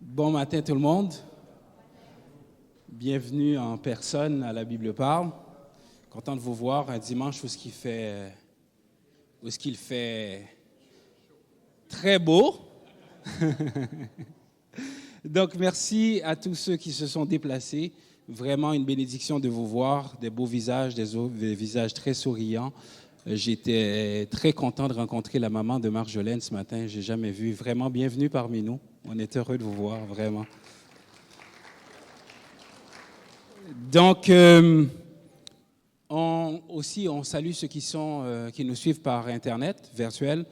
Bon matin tout le monde. Bienvenue en personne à la Bible Parle. Content de vous voir un dimanche où il fait très beau. Donc merci à tous ceux qui se sont déplacés. Vraiment une bénédiction de vous voir, des beaux visages, des visages très souriants. J'étais très content de rencontrer la maman de Marjolaine ce matin. Je n'ai jamais vu. Vraiment, bienvenue parmi nous. On est heureux de vous voir, vraiment. Donc, on salue ceux qui nous suivent par Internet, virtuel.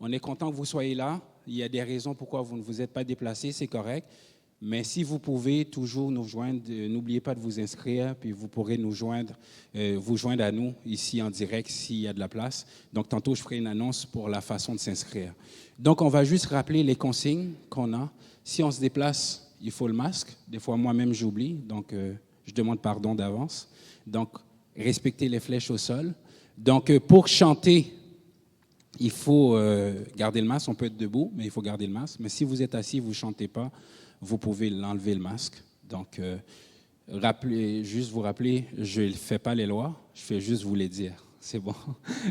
On est content que vous soyez là. Il y a des raisons pourquoi vous ne vous êtes pas déplacés, c'est correct. Mais si vous pouvez toujours nous joindre, n'oubliez pas de vous inscrire, puis vous pourrez vous joindre à nous ici en direct s'il y a de la place. Donc, tantôt, je ferai une annonce pour la façon de s'inscrire. Donc, on va juste rappeler les consignes qu'on a. Si on se déplace, il faut le masque. Des fois, moi-même, j'oublie, donc je demande pardon d'avance. Donc, respectez les flèches au sol. Donc, pour chanter, il faut garder le masque. On peut être debout, mais il faut garder le masque. Mais si vous êtes assis, vous ne chantez pas, vous pouvez l'enlever le masque. Donc, vous rappeler, je ne fais pas les lois, je fais juste vous les dire. C'est bon.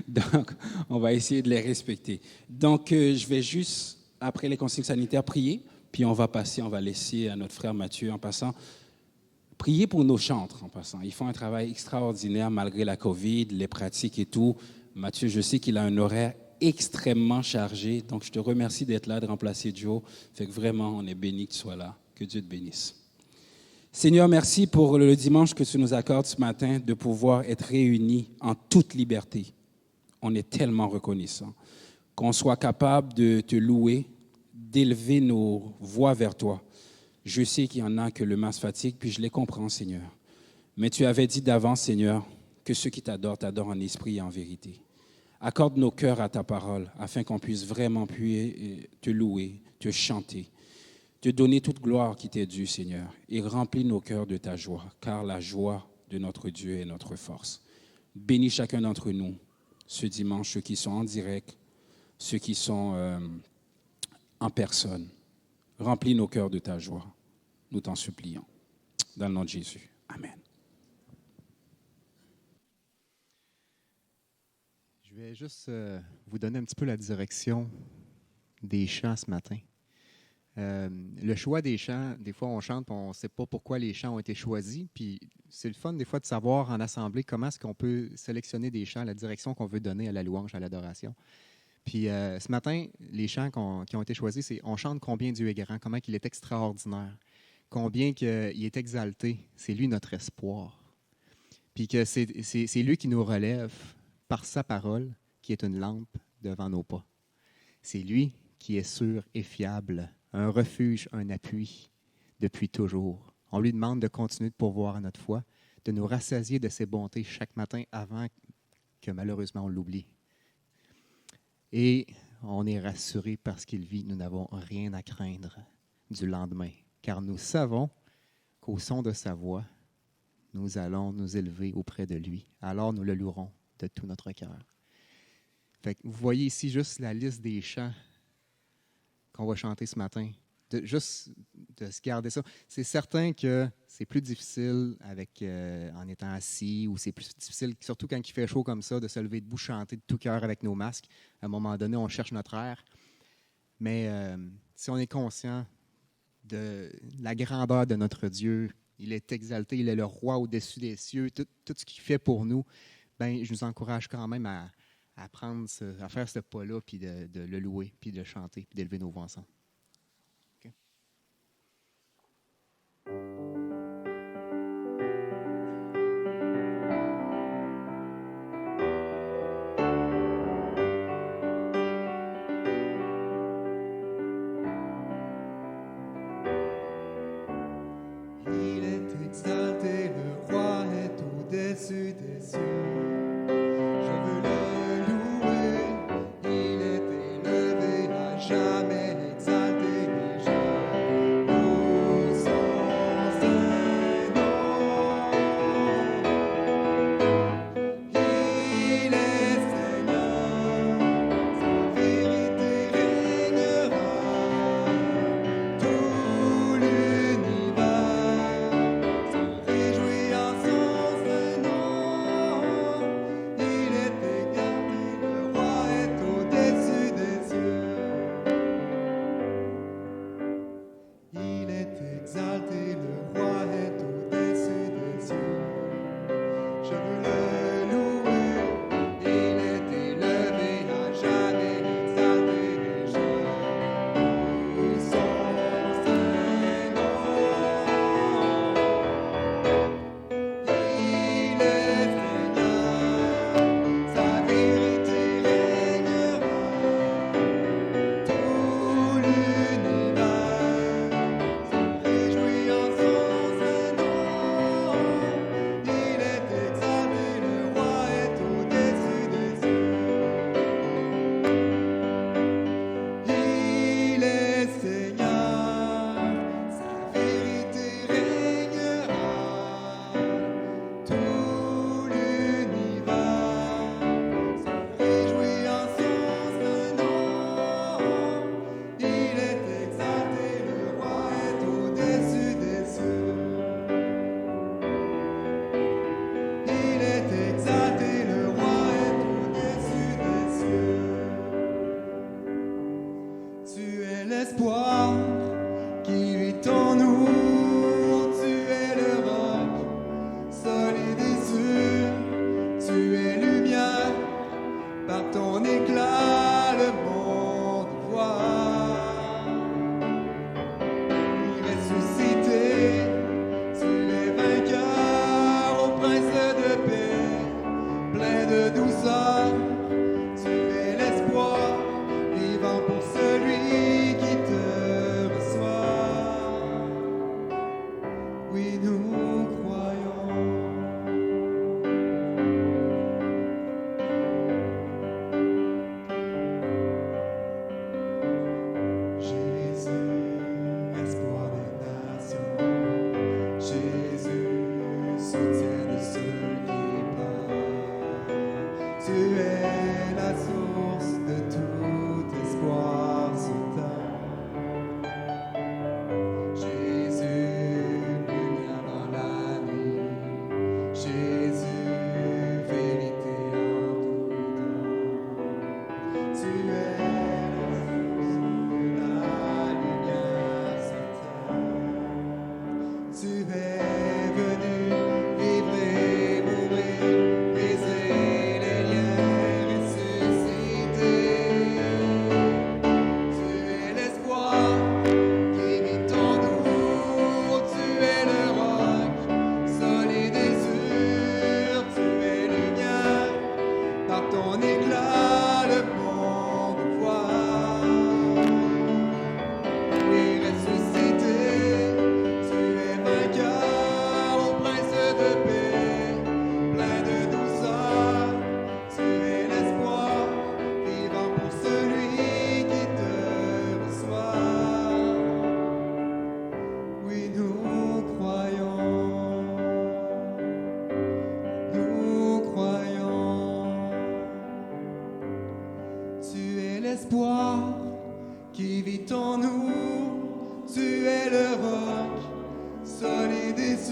Donc, on va essayer de les respecter. Donc, je vais juste, après les consignes sanitaires, prier, puis on va laisser à notre frère Mathieu, en passant, prier pour nos chantres, en passant. Ils font un travail extraordinaire malgré la COVID, les pratiques et tout. Mathieu, je sais qu'il a un horaire extrêmement chargé. Donc, je te remercie d'être là, de remplacer Joe. Fait que vraiment, on est béni que tu sois là. Que Dieu te bénisse. Seigneur, merci pour le dimanche que tu nous accordes ce matin de pouvoir être réunis en toute liberté. On est tellement reconnaissants. Qu'on soit capable de te louer, d'élever nos voix vers toi. Je sais qu'il y en a que le masque fatigue, puis je les comprends, Seigneur. Mais tu avais dit d'avance, Seigneur, que ceux qui t'adorent en esprit et en vérité. Accorde nos cœurs à ta parole, afin qu'on puisse vraiment te louer, te chanter, te donner toute gloire qui t'est due, Seigneur, et remplis nos cœurs de ta joie, car la joie de notre Dieu est notre force. Bénis chacun d'entre nous ce dimanche, ceux qui sont en direct, ceux qui sont en personne. Remplis nos cœurs de ta joie, nous t'en supplions. Dans le nom de Jésus. Amen. Je vais juste vous donner un petit peu la direction des chants ce matin. Le choix des chants, des fois on chante et on ne sait pas pourquoi les chants ont été choisis. Puis c'est le fun des fois de savoir en assemblée comment est-ce qu'on peut sélectionner des chants, la direction qu'on veut donner à la louange, à l'adoration. Puis ce matin, les chants qui ont été choisis, c'est « On chante combien Dieu est grand, comment il est extraordinaire, combien il est exalté, c'est lui notre espoir. » Puis que c'est lui qui nous relève par sa parole, qui est une lampe devant nos pas. C'est lui qui est sûr et fiable, un refuge, un appui depuis toujours. On lui demande de continuer de pourvoir à notre foi, de nous rassasier de ses bontés chaque matin avant que malheureusement on l'oublie. Et on est rassuré parce qu'il vit, nous n'avons rien à craindre. du lendemain, car nous savons qu'au son de sa voix, nous allons nous élever auprès de lui. Alors nous le louerons de tout notre cœur. Fait que vous voyez ici juste la liste des chants qu'on va chanter ce matin. Juste de se garder ça. C'est certain que c'est plus difficile en étant assis, ou c'est plus difficile, surtout quand il fait chaud comme ça, de se lever debout, chanter de tout cœur avec nos masques. À un moment donné, on cherche notre air. Mais si on est conscient de la grandeur de notre Dieu, il est exalté, il est le roi au-dessus des cieux, tout ce qu'il fait pour nous, ben, je nous encourage quand même à faire ce pas-là, puis de le louer, puis de le chanter, puis d'élever nos voix ensemble. Il est exalté, le roi est au-dessus des cieux. Je veux le louer, il est élevé à jamais exalté.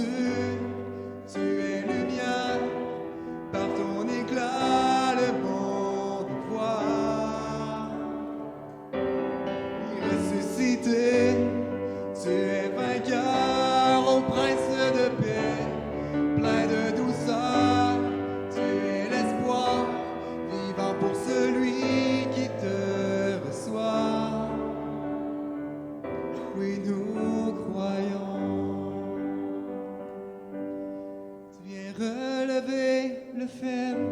au-dessus, tu es lumière, par ton éclat le monde voit. Ressuscité, tu es vainqueur, ô prince de paix, plein de douceur, tu es l'espoir, vivant pour celui qui te reçoit. Oui, nous croyons. Tu viens relever le faible,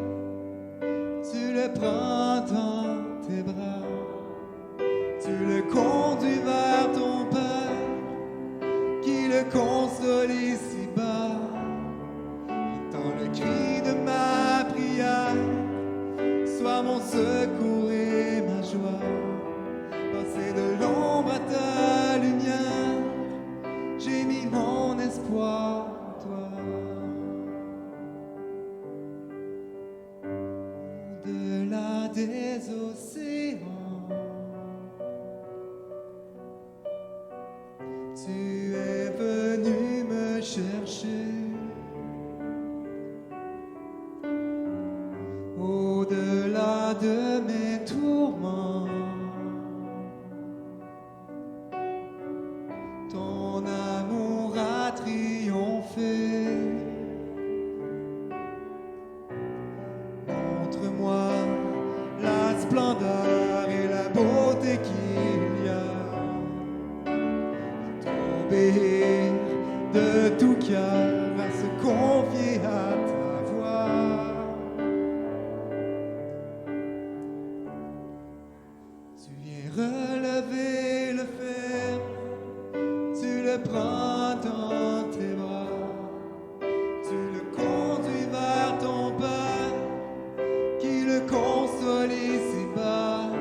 tu le prends dans tes bras, tu le conduis vers ton Père, qui le console ici-bas. Entends le cri de ma prière, sois mon secours et ma joie. Passer de l'ombre à ta lumière, j'ai mis mon espoir en toi. Au-delà des océans, tu es venu me chercher. Au-delà de mes tourments, ton amour a triomphé. Montre-moi la splendeur et la beauté qu'il y a. T'obéir de tout cœur, à se confier à ta voix. Tu viens relever le fer, tu le prends dans tes bras, tu le conduis vers ton Père, qui le console ici-bas.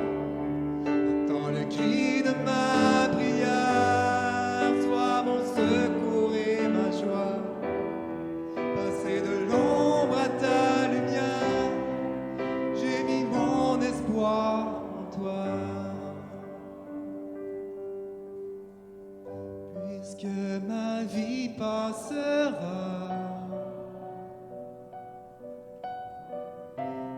Entends le cri de ma prière, sois mon secours et ma joie. Passer de l'ombre à ta lumière, j'ai mis mon espoir en toi. Puisque ma vie passera,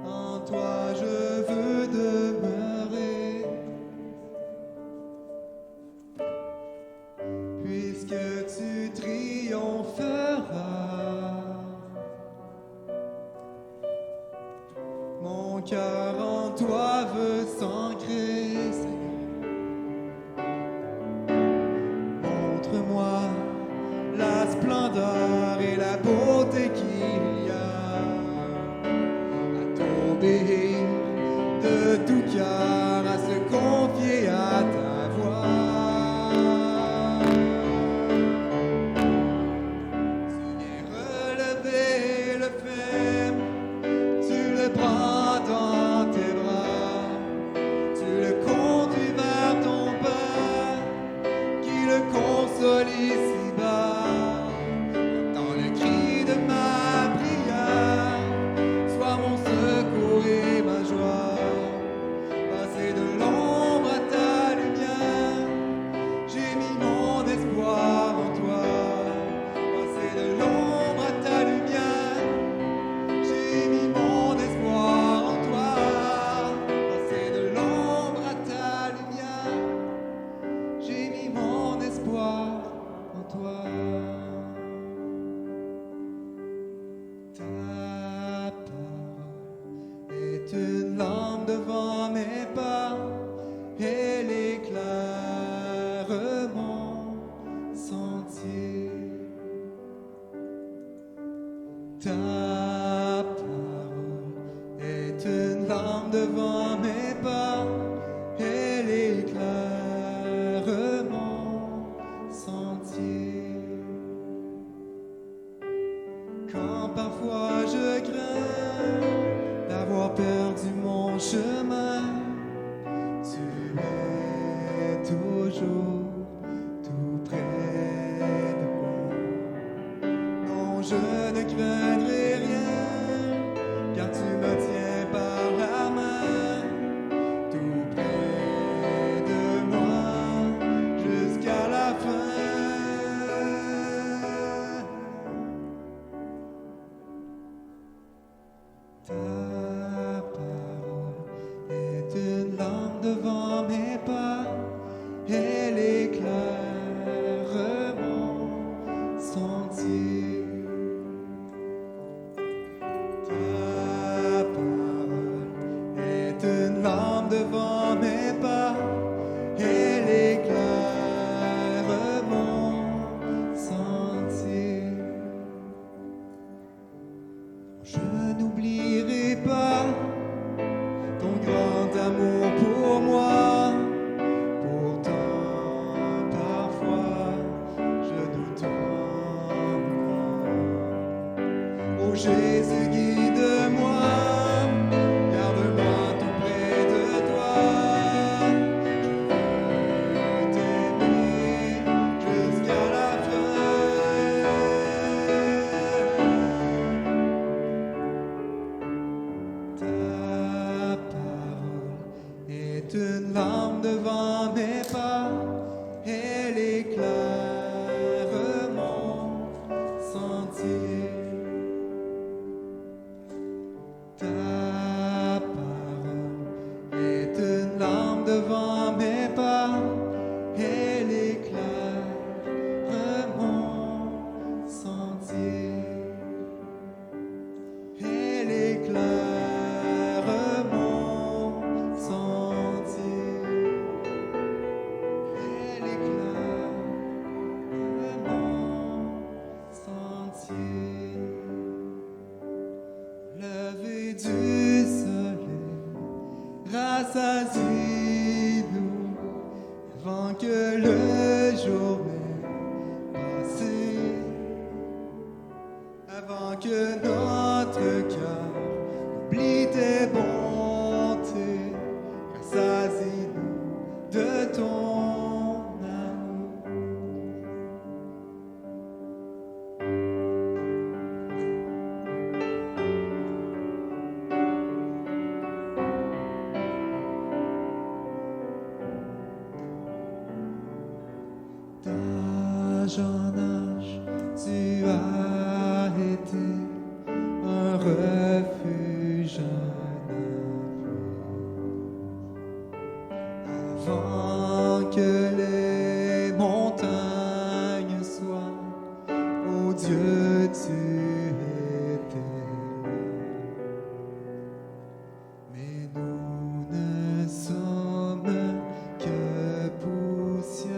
en toi je veux demeurer. Puisque tu triompheras, mon cœur en toi veut s'ancrer, Seigneur. Montre-moi la splendeur et la beauté qu'il y a. À t'obéir de tout cœur, à se confier à ta voix. Tu viens relever le faible, tu le prends dans tes bras, tu le conduis vers ton Père, qui le console ici-bas. Entends le cri de ma prière, sois mon secours et ma joie. Passer de l'ombre à ta lumière, j'ai mis mon espoir en toi. Passer de l'ombre à ta lumière, j'ai mis mon espoir en toi. Passer de l'ombre à ta lumière, j'ai mis mon espoir en toi. Ta parole est une lampe devant mes pas, elle éclaire mon sentier. Ta parole est une lampe devant mes pas, elle éclaire mon sentier. Quand parfois je crains d'avoir perdu mon chemin, tu es toujours tout près de moi. Non, je ne craindrai Jésus, guide-moi, garde-moi tout près de toi. Je veux t'aimer jusqu'à la fin. Ta parole est une lampe devant mes pas, elle éclaire mon sentier. Ta parole est une lampe devant mes pas, elle éclaire mon sentier. Elle éclaire mon sentier. Elle éclaire mon sentier. Lever du soleil, rassasie-nous avant que le jour m'ait passé, avant que notre cœur oublie tes bontés, rassasie-nous de ton amour. D'âge en âge, tu as été un refuge, un abri. Avant que les montagnes soient, ô Dieu, tu étais là. Mais nous ne sommes que poussière.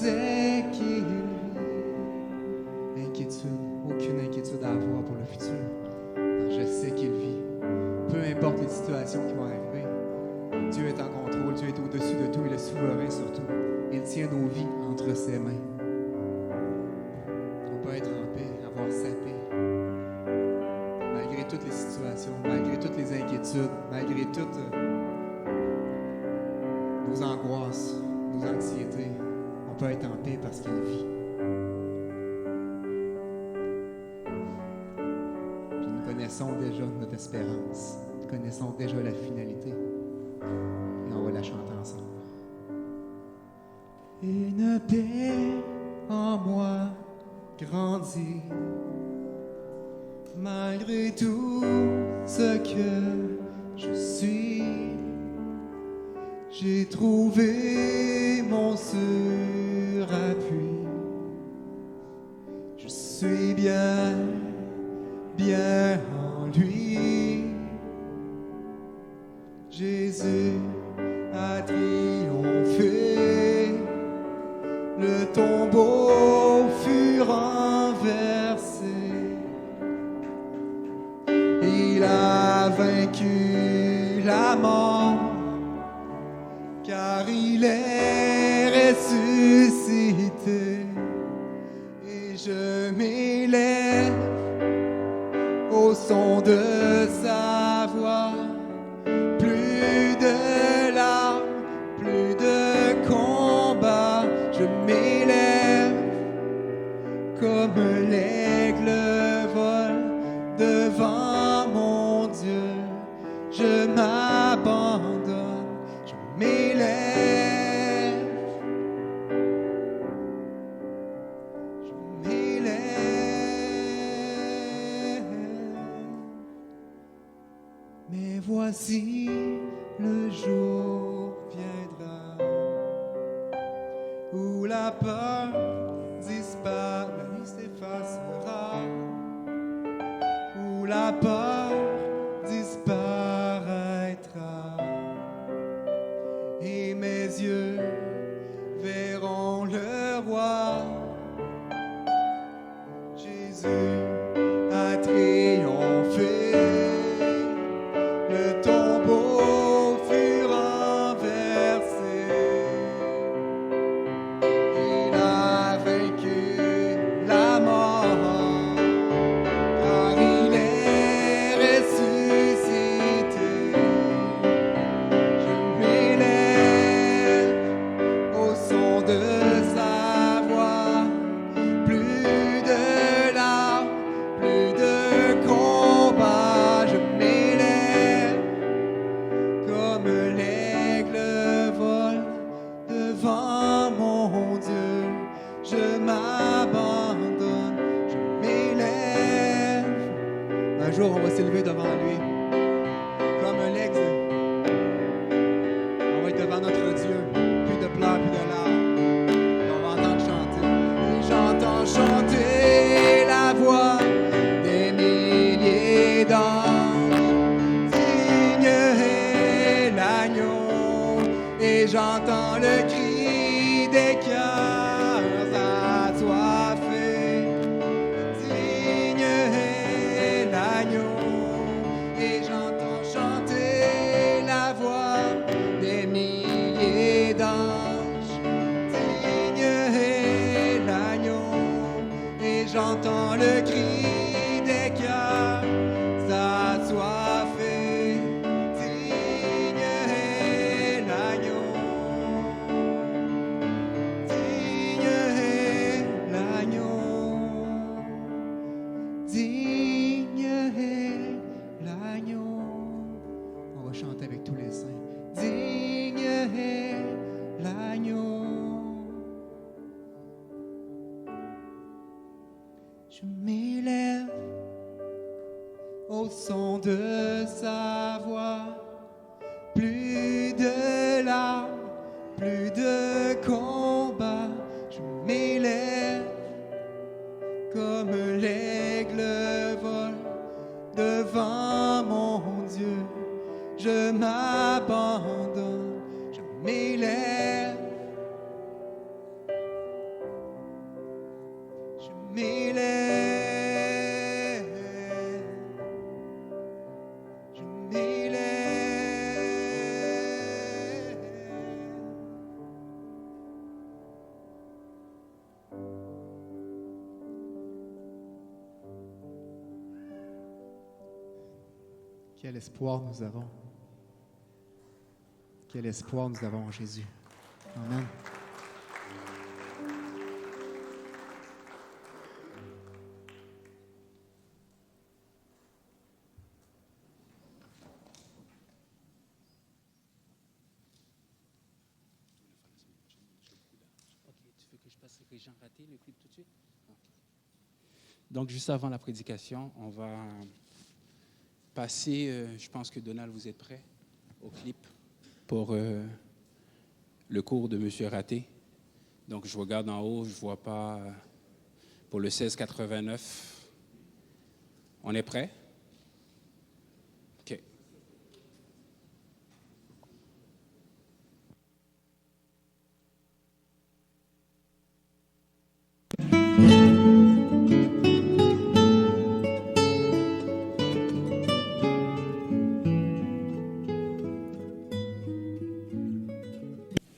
sais qu'il vit. Inquiétude, aucune inquiétude à avoir pour le futur. Je sais qu'il vit. Peu importe les situations qui vont arriver, Dieu est en contrôle, Dieu est au-dessus de tout, il est souverain sur tout. Il tient nos vies entre ses mains. On peut être en paix, avoir sa paix. Malgré toutes les situations, malgré toutes les inquiétudes, malgré toutes nos angoisses, nos anxiétés, on peut être en paix parce qu'il vit. Puis nous connaissons déjà notre espérance, nous connaissons déjà la finalité. Et on va la chanter ensemble. Une paix en moi grandit, malgré tout ce que je suis. J'ai trouvé mon sûr appui. Je suis bien, bien en lui. Jésus a triomphé. Le tombeau fut renversé. Il a vaincu la mort, car il est ressuscité. Et je m'élève au son de sa voix. Plus de larmes, plus de combats. Je m'élève comme l'aigle vole devant mon Dieu. Je m'abandonne, je m'élève, je m'élève. Mais voici le jour viendra où la peur disparaîtra, la nuit s'effacera, où la peur disparaîtra, et mes yeux verront le roi. Jésus a triomphé, le tombeau fut renversé. Il a vaincu la mort, car il est ressuscité. Je m'élève au son de sa voix. Plus de larmes, plus de combats. Je m'élève comme l'aigle vole devant mon Dieu. Je m'abandonne, je m'élève. Un jour, on va s'élever devant lui comme l'aigle. On va être devant notre Dieu. Plus de pleurs, plus de larmes. Et on va entendre chanter. Et j'entends chanter la voix des milliers d'anges. Digne est l'agneau. Et j'entends le cri des cœurs assoiffés. Digne est l'agneau. Et j'entends chanter la voix des milliers d'anges. Digne est l'agneau. Et j'entends le cri des cœurs assoiffés. Digne est l'agneau. Digne est l'agneau. Digne est l'agneau. On va chanter avec tous les saints. Digne est l'agneau. Je m'élève au son de sa voix. Plus de larmes, plus de combats. Je m'élève comme l'aigle vole devant mon Dieu. Je m'abandonne, je m'élève Quel espoir nous avons. Quel espoir nous avons en Jésus. Amen. Tu veux que je passe Régent Raté, le clip tout de suite? Donc, juste avant la prédication, on va passer, je pense que Donald, vous êtes prêt au clip pour le cours de M. Raté. Donc, je regarde en haut, je ne vois pas pour le 1689. On est prêt? OK.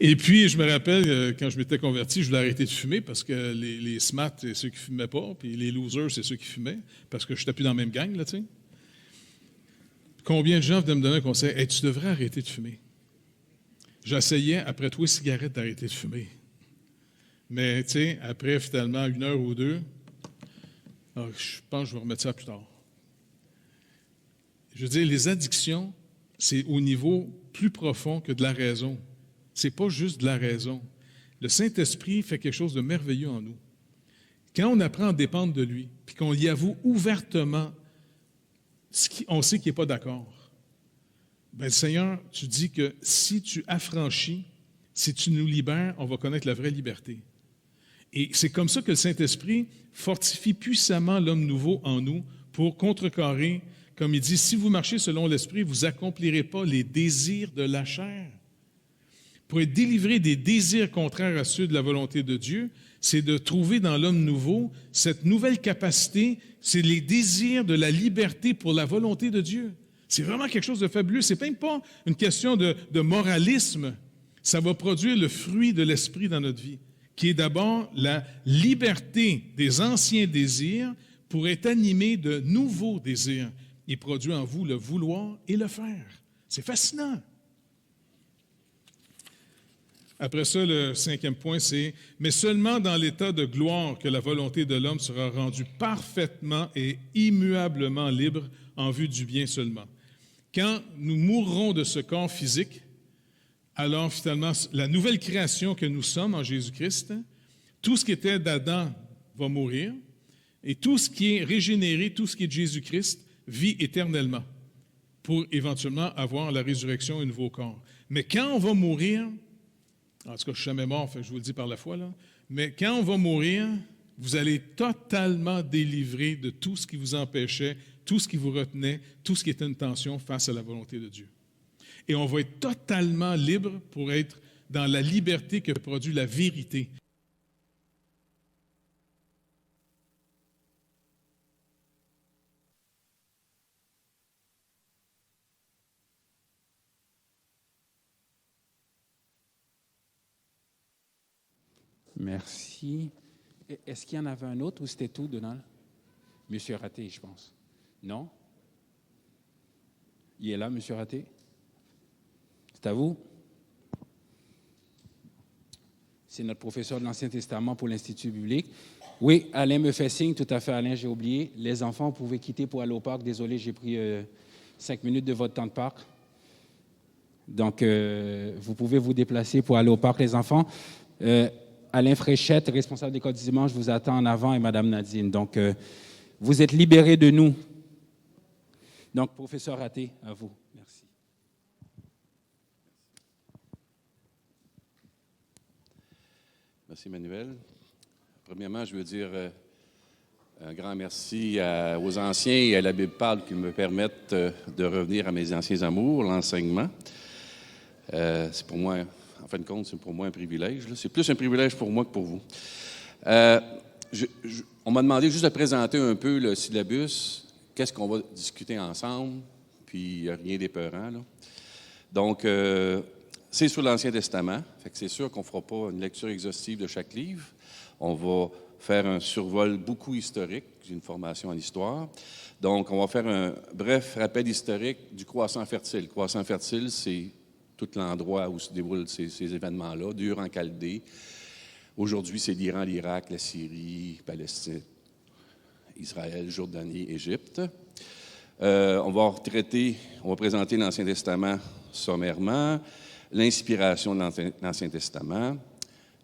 Et puis, je me rappelle, quand je m'étais converti, je voulais arrêter de fumer parce que les smats, c'est ceux qui ne fumaient pas, puis les losers, c'est ceux qui fumaient, parce que je n'étais plus dans la même gang, là, tu sais. Combien de gens venaient me donner un conseil? Hey, tu devrais arrêter de fumer. J'essayais, après 3 cigarettes, d'arrêter de fumer. Mais, tu sais, après, finalement, 1 heure ou 2, je pense que je vais remettre ça plus tard. Je veux dire, les addictions, c'est au niveau plus profond que de la raison. C'est pas juste de la raison. Le Saint-Esprit fait quelque chose de merveilleux en nous. Quand on apprend à dépendre de lui, puis qu'on y avoue ouvertement on sait qu'il n'est pas d'accord, bien, le Seigneur, tu dis que si tu affranchis, si tu nous libères, on va connaître la vraie liberté. Et c'est comme ça que le Saint-Esprit fortifie puissamment l'homme nouveau en nous pour contrecarrer, comme il dit, si vous marchez selon l'Esprit, vous n'accomplirez pas les désirs de la chair. Pour être délivré des désirs contraires à ceux de la volonté de Dieu, c'est de trouver dans l'homme nouveau cette nouvelle capacité, c'est les désirs de la liberté pour la volonté de Dieu. C'est vraiment quelque chose de fabuleux. Ce n'est même pas une question de moralisme. Ça va produire le fruit de l'Esprit dans notre vie, qui est d'abord la liberté des anciens désirs pour être animé de nouveaux désirs. Il produit en vous le vouloir et le faire. C'est fascinant. Après ça, le 5e point, c'est « Mais seulement dans l'état de gloire que la volonté de l'homme sera rendue parfaitement et immuablement libre en vue du bien seulement. » Quand nous mourrons de ce corps physique, alors finalement, la nouvelle création que nous sommes en Jésus-Christ, tout ce qui était d'Adam va mourir, et tout ce qui est régénéré, tout ce qui est de Jésus-Christ, vit éternellement, pour éventuellement avoir la résurrection et un nouveau corps. Mais quand on va mourir, en tout cas, je suis jamais mort, je vous le dis par la foi, là. Mais quand on va mourir, vous allez totalement délivrer de tout ce qui vous empêchait, tout ce qui vous retenait, tout ce qui était une tension face à la volonté de Dieu. Et on va être totalement libre pour être dans la liberté que produit la vérité. Merci. Est-ce qu'il y en avait un autre ou c'était tout, Donald? Monsieur Raté, je pense. Non? Il est là, Monsieur Raté? C'est à vous? C'est notre professeur de l'Ancien Testament pour l'Institut biblique. Oui, Alain me fait signe, tout à fait, Alain, j'ai oublié. Les enfants, vous pouvez quitter pour aller au parc. Désolé, j'ai pris 5 minutes de votre temps de parc. Donc, vous pouvez vous déplacer pour aller au parc, les enfants. Alain Fréchette, responsable d'école du dimanche, vous attend en avant, et Mme Nadine. Donc, vous êtes libérés de nous. Donc, professeur Raté, à vous. Merci. Merci, Emmanuel. Premièrement, je veux dire un grand merci aux anciens et à la Bible parle qui me permettent de revenir à mes anciens amours, l'enseignement. C'est pour moi, en fin de compte, c'est pour moi un privilège. Là. C'est plus un privilège pour moi que pour vous. on m'a demandé juste de présenter un peu le syllabus, qu'est-ce qu'on va discuter ensemble, puis rien d'épeurant, là. Donc, c'est sur l'Ancien Testament, fait que c'est sûr qu'on ne fera pas une lecture exhaustive de chaque livre. On va faire un survol beaucoup historique. J'ai une formation en histoire. Donc, on va faire un bref rappel historique du croissant fertile. Le croissant fertile, c'est tout l'endroit où se déroulent ces événements-là, d'Ur en Chaldée. Aujourd'hui, c'est l'Iran, l'Irak, la Syrie, Palestine, Israël, Jordanie, Égypte. On va présenter l'Ancien Testament sommairement, l'inspiration de l'Ancien Testament,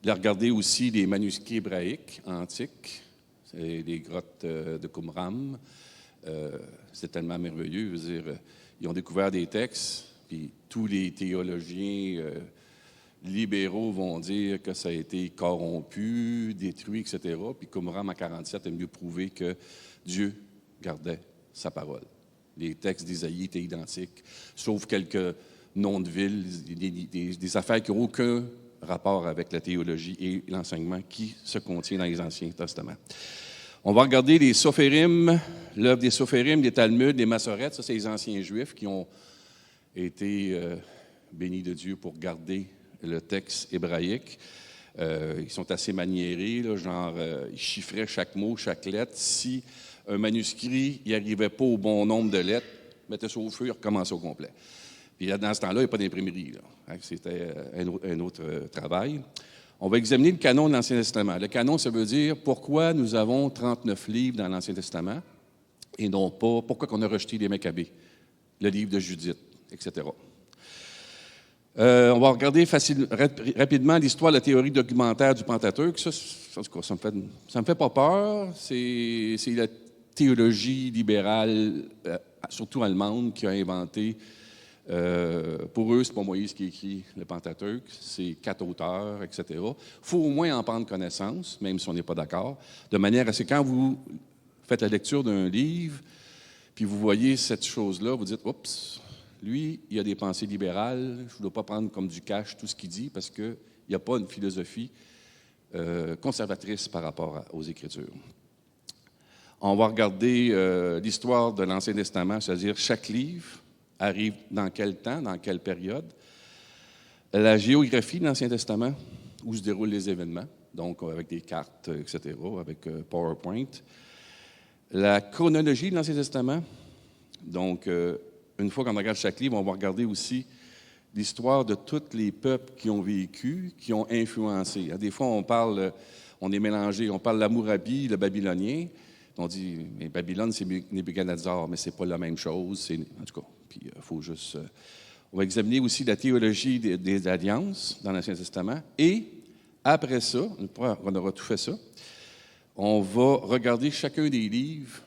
regarder aussi les manuscrits hébraïques antiques, les grottes de Qumran. C'est tellement merveilleux. Je veux dire, ils ont découvert des textes, puis tous les théologiens libéraux vont dire que ça a été corrompu, détruit, etc. Puis Qumran en 47 a mieux prouvé que Dieu gardait sa parole. Les textes d'Isaïe étaient identiques, sauf quelques noms de villes, des affaires qui n'ont aucun rapport avec la théologie et l'enseignement qui se contient dans les Anciens Testaments. On va regarder les Sophérim, l'œuvre des Sophérim, des Talmuds, des Massorètes. Ça, c'est les anciens Juifs qui ont été bénis de Dieu pour garder le texte hébraïque. Ils sont assez maniérés, là, genre, ils chiffraient chaque mot, chaque lettre. Si un manuscrit n'y arrivait pas au bon nombre de lettres, mettez ça au feu et recommençait au complet. Puis là, dans ce temps-là, il n'y a pas d'imprimerie. C'était un autre travail. On va examiner le canon de l'Ancien Testament. Le canon, ça veut dire pourquoi nous avons 39 livres dans l'Ancien Testament et non pas pourquoi on a rejeté les Maccabées, le livre de Judith, etc. On va regarder rapidement l'histoire de la théorie documentaire du Pentateuque. Ça me fait pas peur. C'est la théologie libérale, surtout allemande, qui a inventé. Pour eux, c'est pas Moïse qui écrit le Pentateuque, c'est 4 auteurs, etc. Il faut au moins en prendre connaissance, même si on n'est pas d'accord, de manière à ce que quand vous faites la lecture d'un livre, puis vous voyez cette chose-là, vous dites « Oups, lui, il a des pensées libérales, je ne dois pas prendre comme du cash tout ce qu'il dit, parce qu'il n'y a pas une philosophie conservatrice par rapport aux Écritures. » On va regarder l'histoire de l'Ancien Testament, c'est-à-dire chaque livre arrive dans quel temps, dans quelle période. La géographie de l'Ancien Testament, où se déroulent les événements, donc avec des cartes, etc., avec PowerPoint. La chronologie de l'Ancien Testament, donc une fois qu'on regarde chaque livre, on va regarder aussi l'histoire de tous les peuples qui ont vécu, qui ont influencé. Des fois, on est mélangé, on parle de l'Hammurabi, le babylonien. On dit, mais Babylone, c'est Nebuchadnezzar, mais c'est pas la même chose. En tout cas, puis il faut juste. On va examiner aussi la théologie des alliances dans l'Ancien Testament. Et après ça, une fois qu'on aura tout fait ça, on va regarder chacun des livres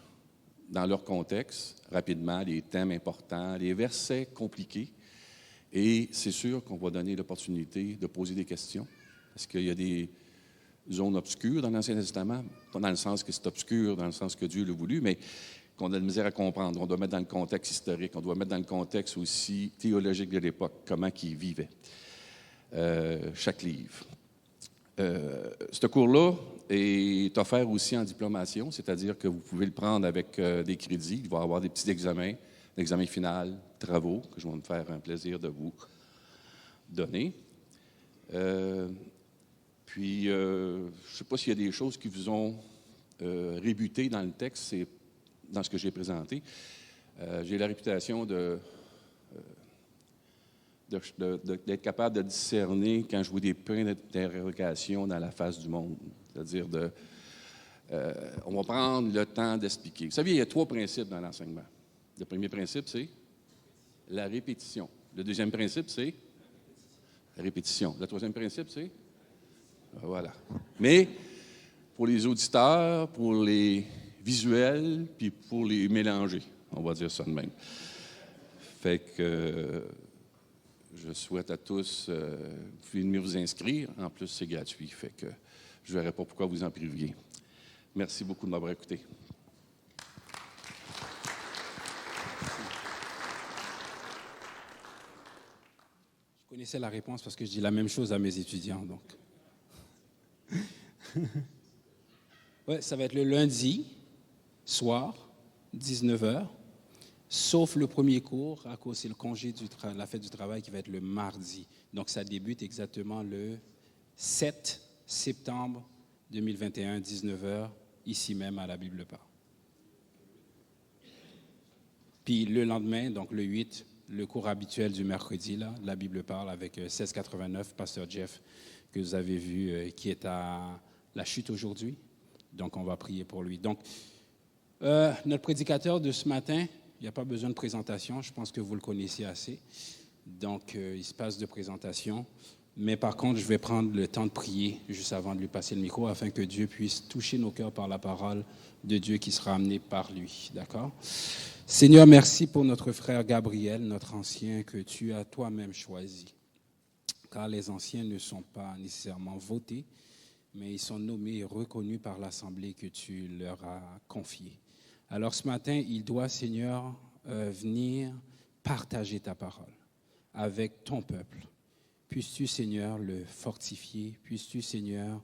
dans leur contexte, rapidement, les thèmes importants, les versets compliqués. Et c'est sûr qu'on va donner l'opportunité de poser des questions, parce qu'il y a des zones obscures dans l'Ancien Testament, pas dans le sens que c'est obscur, dans le sens que Dieu l'a voulu, mais qu'on a de la misère à comprendre. On doit mettre dans le contexte historique, on doit mettre dans le contexte aussi théologique de l'époque, comment ils vivaient. Chaque livre. Ce cours-là est offert aussi en diplomation, c'est-à-dire que vous pouvez le prendre avec des crédits. Il va y avoir des petits examens, l'examen final, travaux, que je vais me faire un plaisir de vous donner. Puis, je ne sais pas s'il y a des choses qui vous ont rébuté dans le texte, dans ce que j'ai présenté. J'ai la réputation d'être capable de discerner quand je vois des points d'interrogation dans la face du monde. C'est-à-dire, on va prendre le temps d'expliquer. Vous savez, il y a 3 principes dans l'enseignement. Le premier principe, c'est la répétition. Le deuxième principe, c'est la répétition. Le troisième principe, c'est voilà. Mais pour les auditeurs, pour les visuels, puis pour les mélanger, on va dire ça de même. Fait que je souhaite à tous, vous pouvez venir vous inscrire. En plus, c'est gratuit. Fait que je ne verrai pas pourquoi vous en priviez. Merci beaucoup de m'avoir écouté. Je connaissais la réponse parce que je dis la même chose à mes étudiants. Donc. Ouais, ça va être le lundi soir, 19h, sauf le premier cours, à cause c'est le congé la fête du travail qui va être le mardi. Donc, ça débute exactement le 7 septembre 2021, 19h, ici même à la Bible Parle. Puis le lendemain, donc le 8, le cours habituel du mercredi, là, la Bible Parle avec 1689, Pasteur Jeff, que vous avez vu, qui est à la chute aujourd'hui. Donc, on va prier pour lui. Donc, notre prédicateur de ce matin, il n'y a pas besoin de présentation, je pense que vous le connaissez assez. Donc, il se passe de présentation. Mais par contre, je vais prendre le temps de prier juste avant de lui passer le micro afin que Dieu puisse toucher nos cœurs par la parole de Dieu qui sera amenée par lui. D'accord? Seigneur, merci pour notre frère Gabriel, notre ancien que tu as toi-même choisi. Car les anciens ne sont pas nécessairement votés, mais ils sont nommés et reconnus par l'Assemblée que tu leur as confiée. Alors ce matin, il doit, Seigneur, venir partager ta parole avec ton peuple. Puisses-tu, Seigneur, le fortifier. Puisses-tu, Seigneur,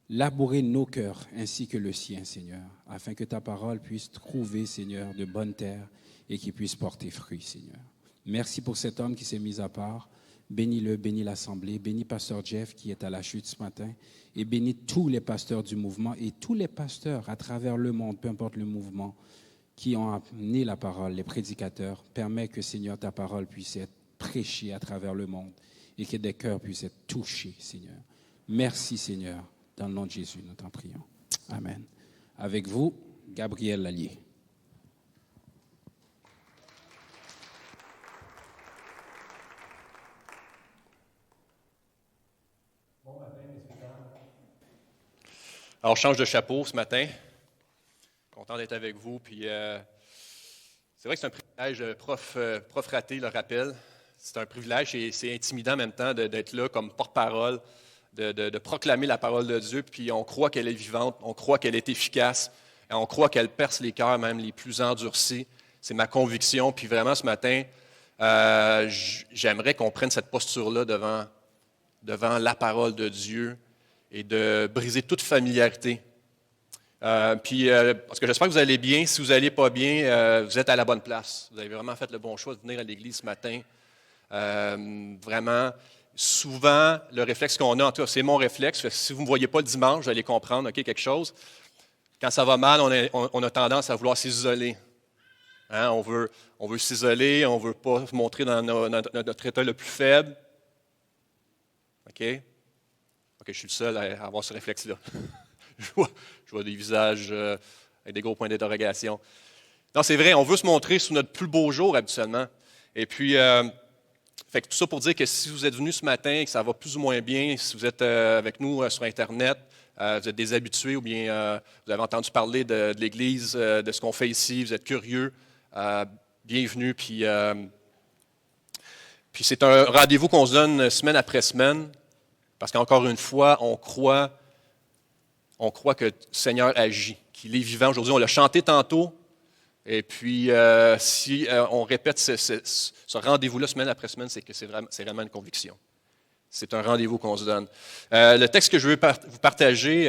labourer nos cœurs ainsi que le sien, Seigneur, afin que ta parole puisse trouver, Seigneur, de bonnes terres et qu'il puisse porter fruit, Seigneur. Merci pour cet homme qui s'est mis à part. Bénis-le, bénis l'Assemblée, bénis Pasteur Jeff qui est à la chute ce matin et bénis tous les pasteurs du mouvement et tous les pasteurs à travers le monde, peu importe le mouvement, qui ont amené la parole, les prédicateurs. Permets que, Seigneur, ta parole puisse être prêchée à travers le monde et que des cœurs puissent être touchés, Seigneur. Merci, Seigneur. Dans le nom de Jésus, nous t'en prions. Amen. Avec vous, Gabriel Lallier. Alors, je change de chapeau ce matin. Content d'être avec vous. Puis, c'est vrai que c'est un privilège. Prof Raté le rappelle. C'est un privilège et c'est intimidant en même temps d'être là comme porte-parole, de proclamer la parole de Dieu. Puis, on croit qu'elle est vivante, on croit qu'elle est efficace, et on croit qu'elle perce les cœurs, même les plus endurcis. C'est ma conviction. Puis, vraiment, ce matin, j'aimerais qu'on prenne cette posture-là devant la parole de Dieu et de briser toute familiarité. Parce que j'espère que vous allez bien. Si vous n'allez pas bien, vous êtes à la bonne place. Vous avez vraiment fait le bon choix de venir à l'Église ce matin. Vraiment, souvent, le réflexe qu'on a, en tout cas, c'est mon réflexe. Si vous ne me voyez pas le dimanche, vous allez comprendre quelque chose. Quand ça va mal, on a tendance à vouloir s'isoler. Hein, on veut s'isoler, on ne veut pas se montrer dans notre état le plus faible. OK, je suis le seul à avoir ce réflexe-là. je vois des visages avec des gros points d'interrogation. Non, c'est vrai, on veut se montrer sous notre plus beau jour habituellement. Et puis, fait que tout ça pour dire que si vous êtes venus ce matin et que ça va plus ou moins bien, si vous êtes avec nous sur Internet, vous êtes des habitués ou bien vous avez entendu parler de l'Église, de ce qu'on fait ici, vous êtes curieux, bienvenue. Puis c'est un rendez-vous qu'on se donne semaine après semaine. Parce qu'encore une fois, on croit que le Seigneur agit, qu'il est vivant. Aujourd'hui, on l'a chanté tantôt. Et puis, si on répète ce rendez-vous-là semaine après semaine, c'est que c'est vraiment une conviction. C'est un rendez-vous qu'on se donne. Le texte que je veux vous partager,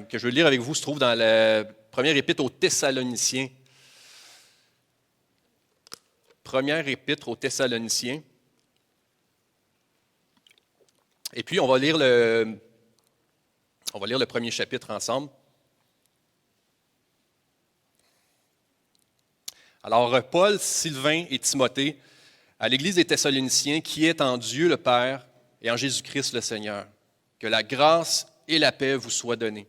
que je veux lire avec vous, se trouve dans la première épître aux Thessaloniciens. Première épître aux Thessaloniciens. Et puis, on va lire le premier chapitre ensemble. Alors, Paul, Sylvain et Timothée, à l'Église des Thessaloniciens, qui est en Dieu le Père et en Jésus-Christ le Seigneur, que la grâce et la paix vous soient données.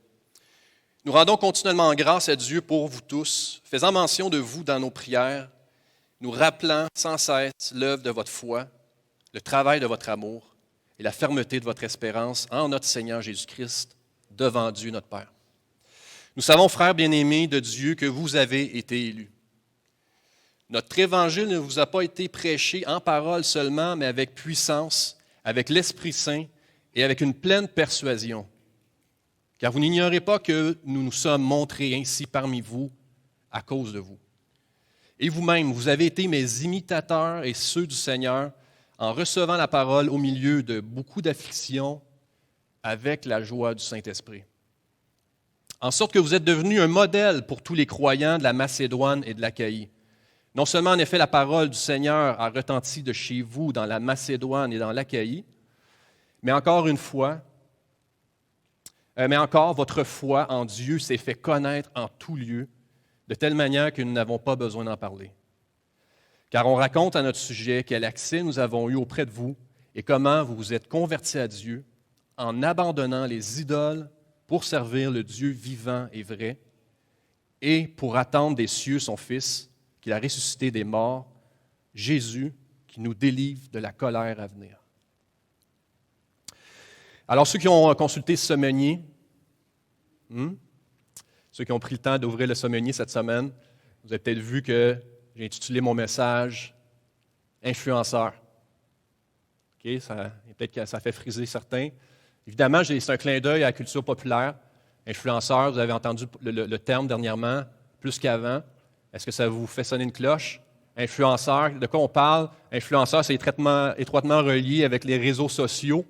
Nous rendons continuellement grâce à Dieu pour vous tous, faisant mention de vous dans nos prières, nous rappelant sans cesse l'œuvre de votre foi, le travail de votre amour, et la fermeté de votre espérance en notre Seigneur Jésus-Christ devant Dieu notre Père. Nous savons, frères bien-aimés de Dieu, que vous avez été élus. Notre évangile ne vous a pas été prêché en parole seulement, mais avec puissance, avec l'Esprit Saint et avec une pleine persuasion. Car vous n'ignorez pas que nous nous sommes montrés ainsi parmi vous à cause de vous. Et vous-même, vous avez été mes imitateurs et ceux du Seigneur, en recevant la parole au milieu de beaucoup d'afflictions avec la joie du Saint-Esprit. en sorte que vous êtes devenus un modèle pour tous les croyants de la Macédoine et de l'Achaïe. Non seulement, en effet, la parole du Seigneur a retenti de chez vous dans la Macédoine et dans l'Achaïe, mais encore votre foi en Dieu s'est fait connaître en tout lieu, de telle manière que nous n'avons pas besoin d'en parler. Car on raconte à notre sujet quel accès nous avons eu auprès de vous et comment vous vous êtes convertis à Dieu en abandonnant les idoles pour servir le Dieu vivant et vrai et pour attendre des cieux son Fils, qu'il a ressuscité des morts, Jésus, qui nous délivre de la colère à venir. Alors, ceux qui ont consulté Sommeiller, ceux qui ont pris le temps d'ouvrir le Sommeiller cette semaine, vous avez peut-être vu que j'ai intitulé mon message « Influenceur ». Okay, peut-être que ça fait friser certains. Évidemment, c'est un clin d'œil à la culture populaire. Influenceur, vous avez entendu le terme dernièrement, plus qu'avant. Est-ce que ça vous fait sonner une cloche? Influenceur, de quoi on parle? Influenceur, c'est étroitement relié avec les réseaux sociaux.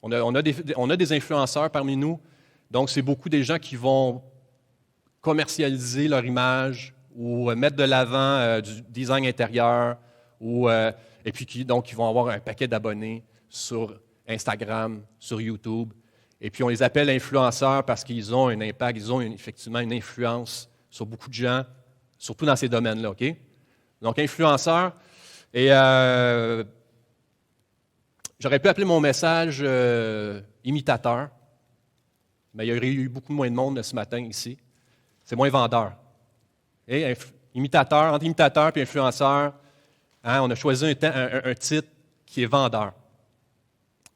On a des influenceurs parmi nous. Donc, c'est beaucoup des gens qui vont commercialiser leur image ou mettre de l'avant du design intérieur et puis qui vont avoir un paquet d'abonnés sur Instagram, sur YouTube. Et puis, on les appelle influenceurs parce qu'ils ont un impact, ils ont effectivement une influence sur beaucoup de gens, surtout dans ces domaines-là, OK? Donc, influenceurs. Et j'aurais pu appeler mon message imitateur, mais il y aurait eu beaucoup moins de monde ce matin ici. C'est moins vendeur. Et imitateur, entre imitateur et influenceur, on a choisi un titre qui est vendeur.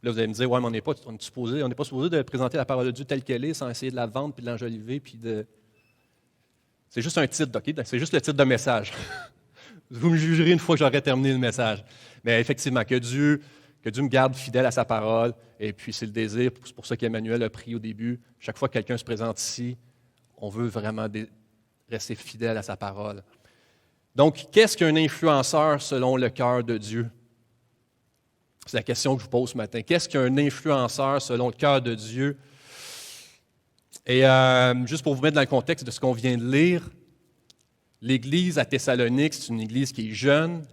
Là, vous allez me dire, ouais, mais on n'est pas supposé de présenter la parole de Dieu telle qu'elle est sans essayer de la vendre puis de l'enjoliver puis de. C'est juste un titre, OK? C'est juste le titre de message. Vous me jugerez une fois que j'aurai terminé le message. Mais effectivement, que Dieu me garde fidèle à sa parole. Et puis, c'est le désir, c'est pour ça qu'Emmanuel a prié au début. Chaque fois que quelqu'un se présente ici, on veut vraiment rester fidèle à sa parole. Donc, qu'est-ce qu'un influenceur selon le cœur de Dieu? C'est la question que je vous pose ce matin. Qu'est-ce qu'un influenceur selon le cœur de Dieu? Et juste pour vous mettre dans le contexte de ce qu'on vient de lire, l'Église à Thessalonique, c'est une Église qui est jeune,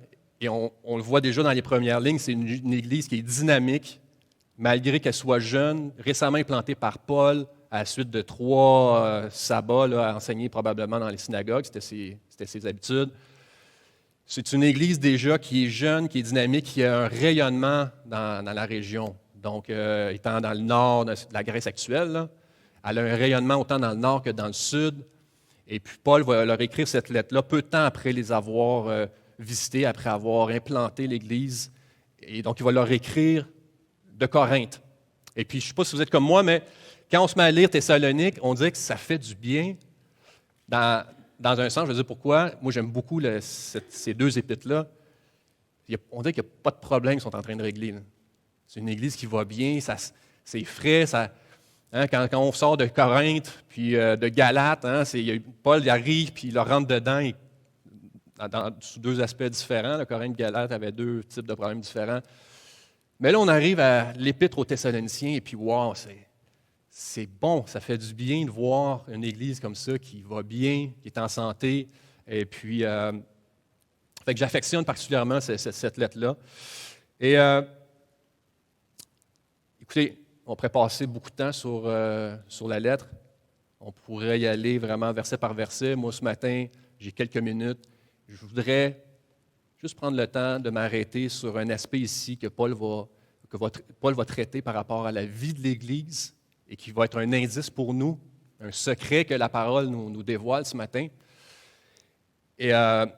et on le voit déjà dans les premières lignes, c'est une Église qui est dynamique, malgré qu'elle soit jeune, récemment implantée par Paul à la suite de 3 sabbats à enseigner probablement dans les synagogues, c'était ses habitudes. C'est une Église déjà qui est jeune, qui est dynamique, qui a un rayonnement dans la région. Donc, étant dans le nord de la Grèce actuelle, là, elle a un rayonnement autant dans le nord que dans le sud. Et puis, Paul va leur écrire cette lettre-là peu de temps après les avoir visités, après avoir implanté l'Église. Et donc, il va leur écrire de Corinthe. Et puis, je ne sais pas si vous êtes comme moi, mais quand on se met à lire Thessalonique, on dirait que ça fait du bien. Dans un sens, je veux dire pourquoi. Moi, j'aime beaucoup ces 2 épîtres-là. On dirait qu'il n'y a pas de problème qu'ils sont en train de régler. Là. C'est une Église qui va bien, c'est frais. Quand on sort de Corinthe, puis de Galate, Paul arrive, puis il leur rentre dedans sous 2 aspects différents. Le Corinthe et Galate avaient 2 types de problèmes différents. Mais là, on arrive à l'Épître aux Thessaloniciens, et puis wow, c'est bon, ça fait du bien de voir une Église comme ça qui va bien, qui est en santé. Et puis, fait que j'affectionne particulièrement cette lettre-là. Et écoutez, on pourrait passer beaucoup de temps sur la lettre. On pourrait y aller vraiment verset par verset. Moi, ce matin, j'ai quelques minutes. Je voudrais juste prendre le temps de m'arrêter sur un aspect ici que Paul va traiter par rapport à la vie de l'Église et qui va être un indice pour nous, un secret que la parole nous dévoile ce matin. Et ça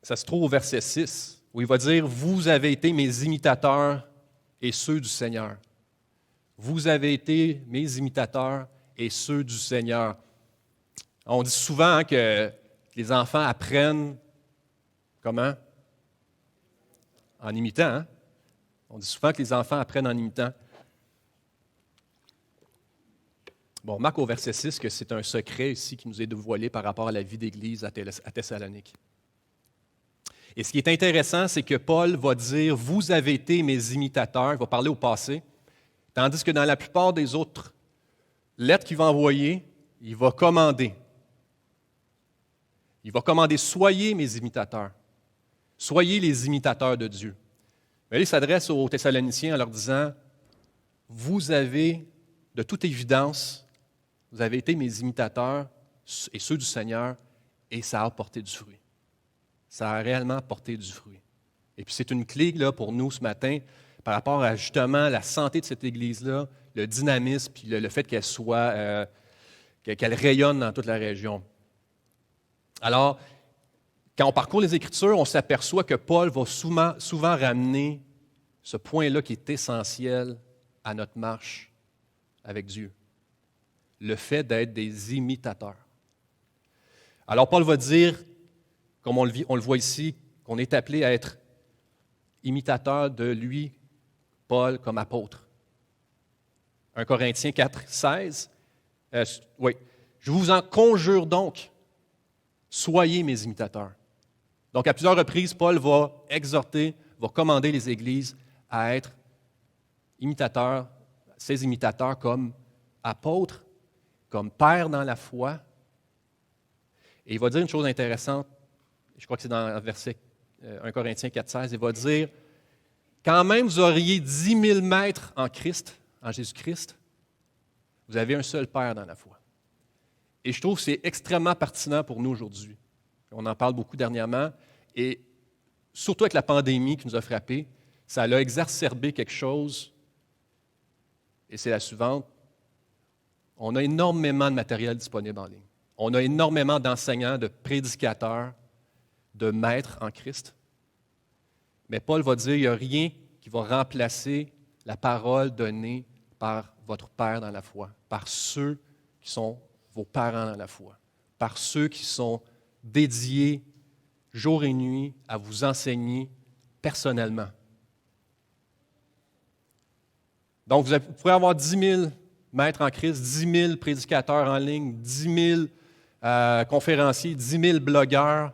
se trouve au verset 6, où il va dire « Vous avez été mes imitateurs et ceux du Seigneur. » Vous avez été mes imitateurs et ceux du Seigneur. On dit souvent que les enfants apprennent comment? En imitant. Hein? On dit souvent que les enfants apprennent en imitant. Bon, on remarque au verset 6 que c'est un secret ici qui nous est dévoilé par rapport à la vie d'Église à Thessalonique. Et ce qui est intéressant, c'est que Paul va dire « Vous avez été mes imitateurs », il va parler au passé, tandis que dans la plupart des autres lettre qu'il va envoyer, il va commander. Il va commander, soyez mes imitateurs. Soyez les imitateurs de Dieu. Mais là, il s'adresse aux Thessaloniciens en leur disant, vous avez, de toute évidence, vous avez été mes imitateurs et ceux du Seigneur, et ça a porté du fruit. Ça a réellement porté du fruit. Et puis c'est une clé là, pour nous ce matin par rapport à justement la santé de cette Église-là, le dynamisme, puis le fait qu'elle soit, qu'elle rayonne dans toute la région. Alors, quand on parcourt les Écritures, on s'aperçoit que Paul va souvent ramener ce point-là qui est essentiel à notre marche avec Dieu. Le fait d'être des imitateurs. Alors, Paul va dire, comme on le voit ici, qu'on est appelé à être imitateur de lui, Paul, comme apôtre. 1 Corinthiens 4, 16. Oui. Je vous en conjure donc, soyez mes imitateurs. Donc, à plusieurs reprises, Paul va exhorter, va commander les églises à être imitateurs, ses imitateurs comme apôtres, comme pères dans la foi. Et il va dire une chose intéressante, je crois que c'est dans le verset 1 Corinthiens 4, 16, il va dire, quand même vous auriez 10 000 maîtres en Christ, en Jésus-Christ, vous avez un seul Père dans la foi. Et je trouve que c'est extrêmement pertinent pour nous aujourd'hui. On en parle beaucoup dernièrement, et surtout avec la pandémie qui nous a frappés, ça a exacerbé quelque chose, et c'est la suivante. On a énormément de matériel disponible en ligne. On a énormément d'enseignants, de prédicateurs, de maîtres en Christ. Mais Paul va dire, il n'y a rien qui va remplacer la parole donnée par votre Père dans la foi, par ceux qui sont vos parents dans la foi, par ceux qui sont dédiés jour et nuit à vous enseigner personnellement. Donc, vous pourrez avoir 10 000 maîtres en Christ, 10 000 prédicateurs en ligne, 10 000 conférenciers, 10 000 blogueurs,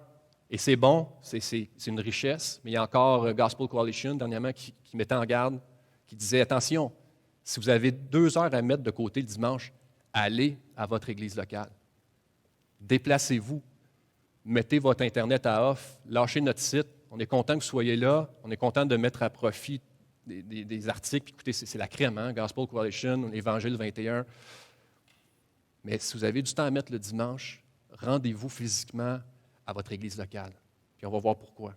et c'est bon, c'est une richesse, mais il y a encore Gospel Coalition, dernièrement, qui mettait en garde, qui disait, attention, si vous avez 2 heures à mettre de côté le dimanche, allez à votre église locale. Déplacez-vous, mettez votre Internet à off, lâchez notre site, on est content que vous soyez là, on est content de mettre à profit des articles. Écoutez, c'est la crème, hein? Gospel Coalition, l'Évangile 21. Mais si vous avez du temps à mettre le dimanche, rendez-vous physiquement à votre église locale. Puis on va voir pourquoi.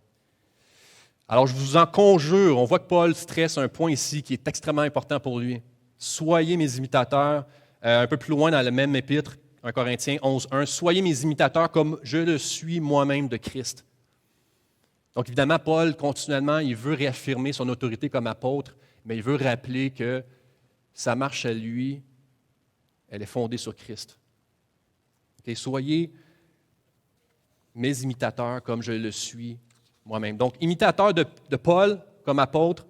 Alors, je vous en conjure, on voit que Paul stresse un point ici qui est extrêmement important pour lui. Soyez mes imitateurs. Un peu plus loin dans le même épître, 1 Corinthiens 11, 1, soyez mes imitateurs comme je le suis moi-même de Christ. Donc, évidemment, Paul, continuellement, il veut réaffirmer son autorité comme apôtre, mais il veut rappeler que sa marche à lui, elle est fondée sur Christ. Okay? Soyez mes imitateurs comme je le suis moi-même. Donc, imitateur de Paul comme apôtre,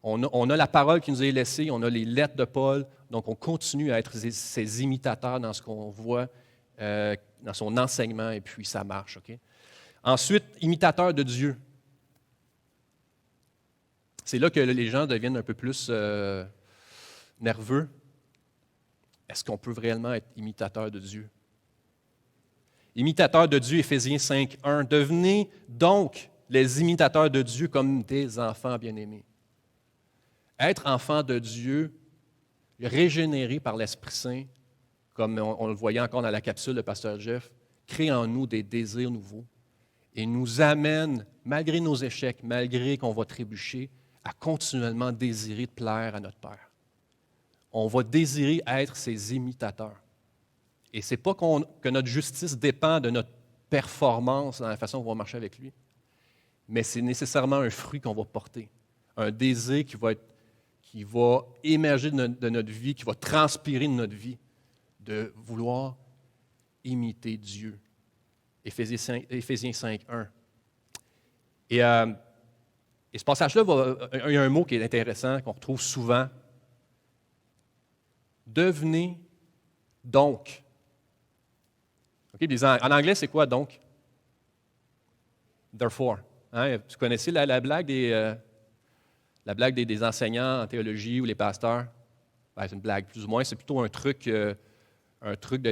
on a la parole qui nous est laissée, on a les lettres de Paul, donc on continue à être ses imitateurs dans ce qu'on voit, dans son enseignement, et puis ça marche. Okay? Ensuite, imitateur de Dieu. C'est là que les gens deviennent un peu plus nerveux. Est-ce qu'on peut réellement être imitateur de Dieu? Imitateur de Dieu, Éphésiens 5, 1. Devenez donc les imitateurs de Dieu comme des enfants bien-aimés. Être enfant de Dieu, régénéré par l'Esprit Saint, comme on le voyait encore dans la capsule de Pasteur Jeff, crée en nous des désirs nouveaux et nous amène, malgré nos échecs, malgré qu'on va trébucher, à continuellement désirer de plaire à notre Père. On va désirer être ses imitateurs. Et ce n'est pas que notre justice dépend de notre performance dans la façon dont on va marcher avec lui, mais c'est nécessairement un fruit qu'on va porter, un désir qui va émerger de notre vie, qui va transpirer de notre vie, de vouloir imiter Dieu. Éphésiens 5, 1. Et ce passage-là, il y a un mot qui est intéressant, qu'on retrouve souvent. Devenez donc. Okay, en anglais, c'est quoi donc? Therefore. Hein? Vous connaissez la blague des enseignants en théologie ou les pasteurs? Ben, c'est une blague, plus ou moins. C'est plutôt un truc un truc